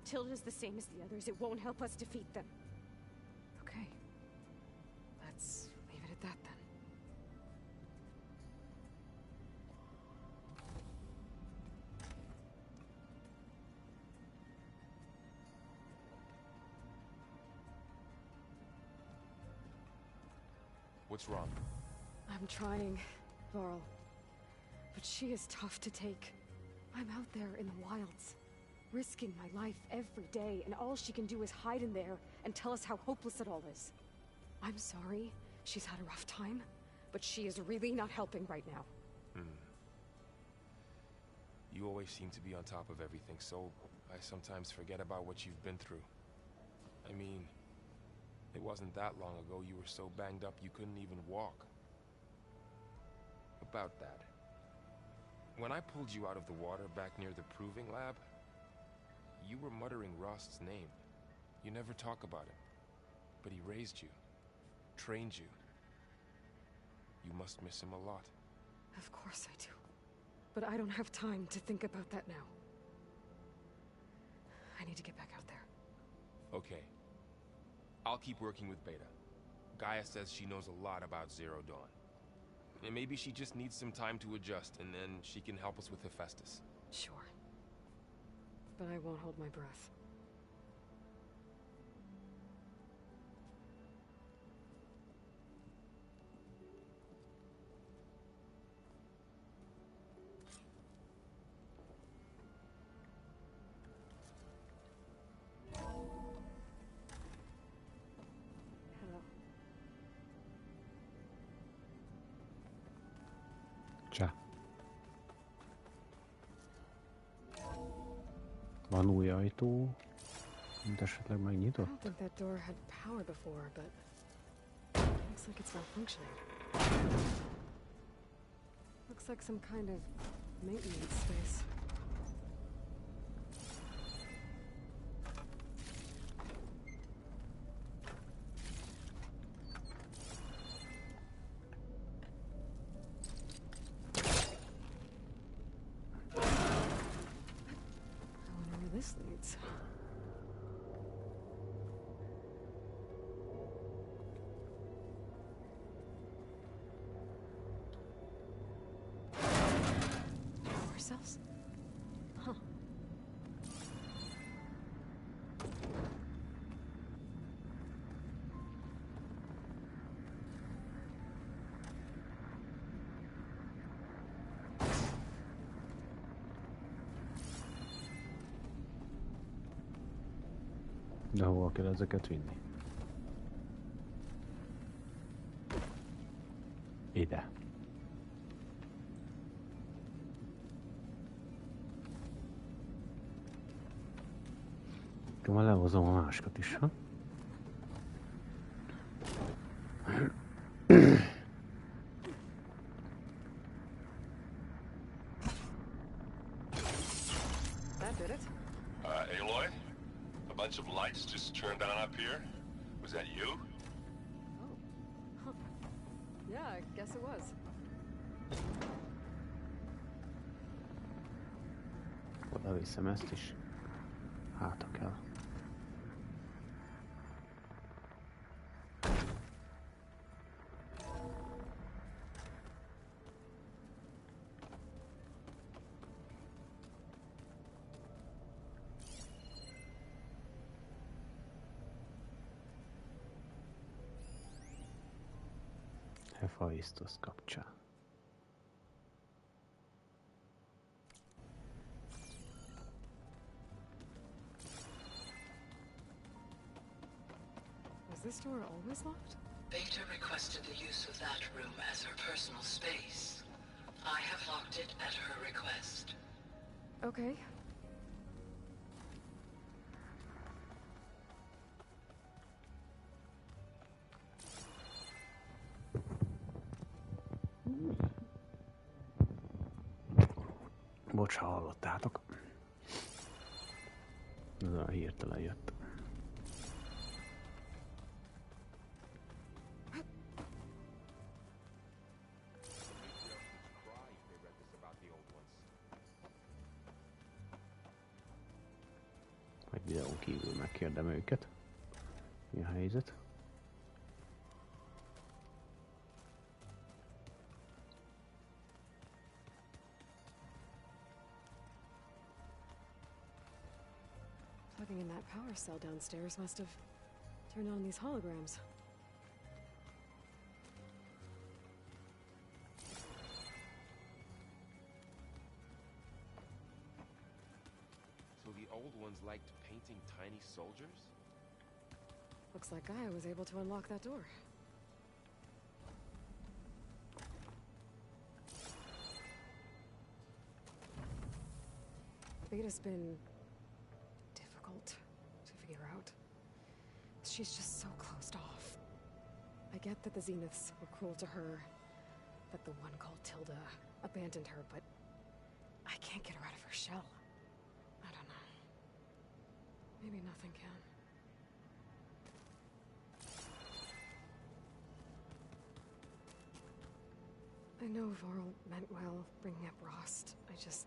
Tilda's the same as the others. It won't help us defeat them. Okay. Let's leave it at that then. What's wrong? I'm trying, Varl. But she is tough to take. I'm out there in the wilds, risking my life every day, and all she can do is hide in there and tell us how hopeless it all is. I'm sorry she's had a rough time, but she is really not helping right now. You always seem to be on top of everything, so I sometimes forget about what you've been through. I mean, it wasn't that long ago you were so banged up you couldn't even walk. About that. When I pulled you out of the water back near the proving lab, you were muttering Rost's name. You never talk about him. But he raised you, trained you. You must miss him a lot. Of course I do. But I don't have time to think about that now. I need to get back out there. Okay. I'll keep working with Beta. Gaia says she knows a lot about Zero Dawn. And maybe she just needs some time to adjust, and then she can help us with Hephaestus. Sure. But I won't hold my breath. Hello. Csá. Van új ajtó, mint esetleg I megnyitott? don't think that door had power before, but looks like it's malfunctioning. Looks like some kind of maintenance space. I wonder where this leads. Power cells? Huh. De hova kell ezeket vinni? Ide. Akkor lehozom a másikat is, ha? That did it. Aloy? A bunch of lights just turned on up here? Was that you? Oh. Huh. Yeah, I guess it was. Oda viszem ezt is. Hát a kell. Hephaistos kapcsán. Was this door always locked? Beta requested the use of that room as her personal space. I have locked it at her request. Okay. Bocs, ha hallottátok. Ez olyan hirtelen jött. Egy videón kívül megkérdem őket. Mi a helyzet? Plugging in that power cell downstairs must have turned on these holograms. So the old ones liked painting tiny soldiers? Looks like Gaia was able to unlock that door. Beta's been difficult to figure out. She's just so closed off. I get that the Zeniths were cruel to her, that the one called Tilda abandoned her, but I can't get her out of her shell. I don't know. Maybe nothing can. I know Varl meant well bringing up Rost. I guess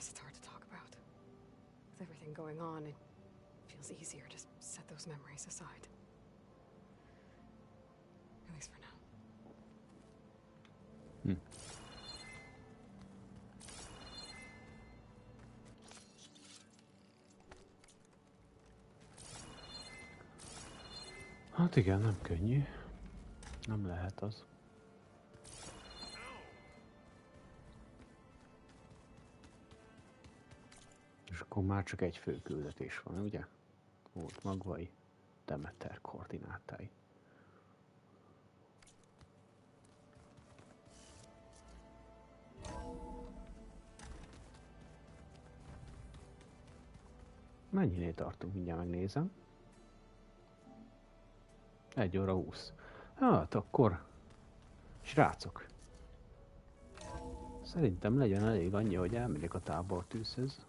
it's hard to talk about. With everything going on, it feels easier to set those memories aside. At least for now. Hát igen, nem könnyű. Nem lehet az. És akkor már csak egy fő küldetés van, ugye? Volt magvai Demeter koordinátái. Mennyinél tartunk? Mindjárt megnézem. 1 óra 20. Hát akkor, srácok, szerintem legyen elég annyi, hogy elmegyek a tábortűzhöz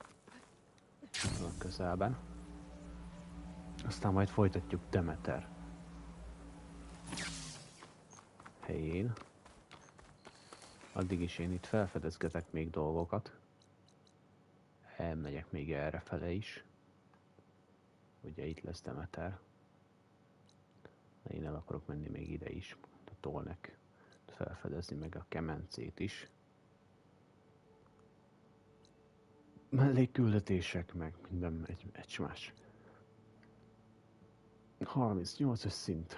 a közelben. Aztán majd folytatjuk Demeter helyén. Addig is én itt felfedezgetek még dolgokat. Elmegyek még errefele is. Ugye itt lesz Demeter. Én el akarok menni még ide is, a Tolnek felfedezni, meg a kemencét is. Mellékküldetések, meg minden egy más. 38-as szint.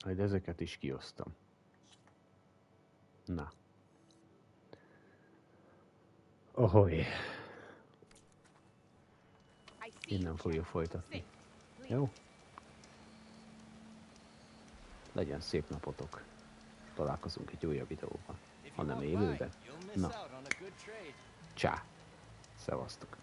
Majd ezeket is kiosztam. Na. Ahogy. Innen fogjuk folytatni. Jó? Legyen szép napotok. Találkozunk egy újabb videóban. Ha nem élőben. Na. Csá. Szevasztok.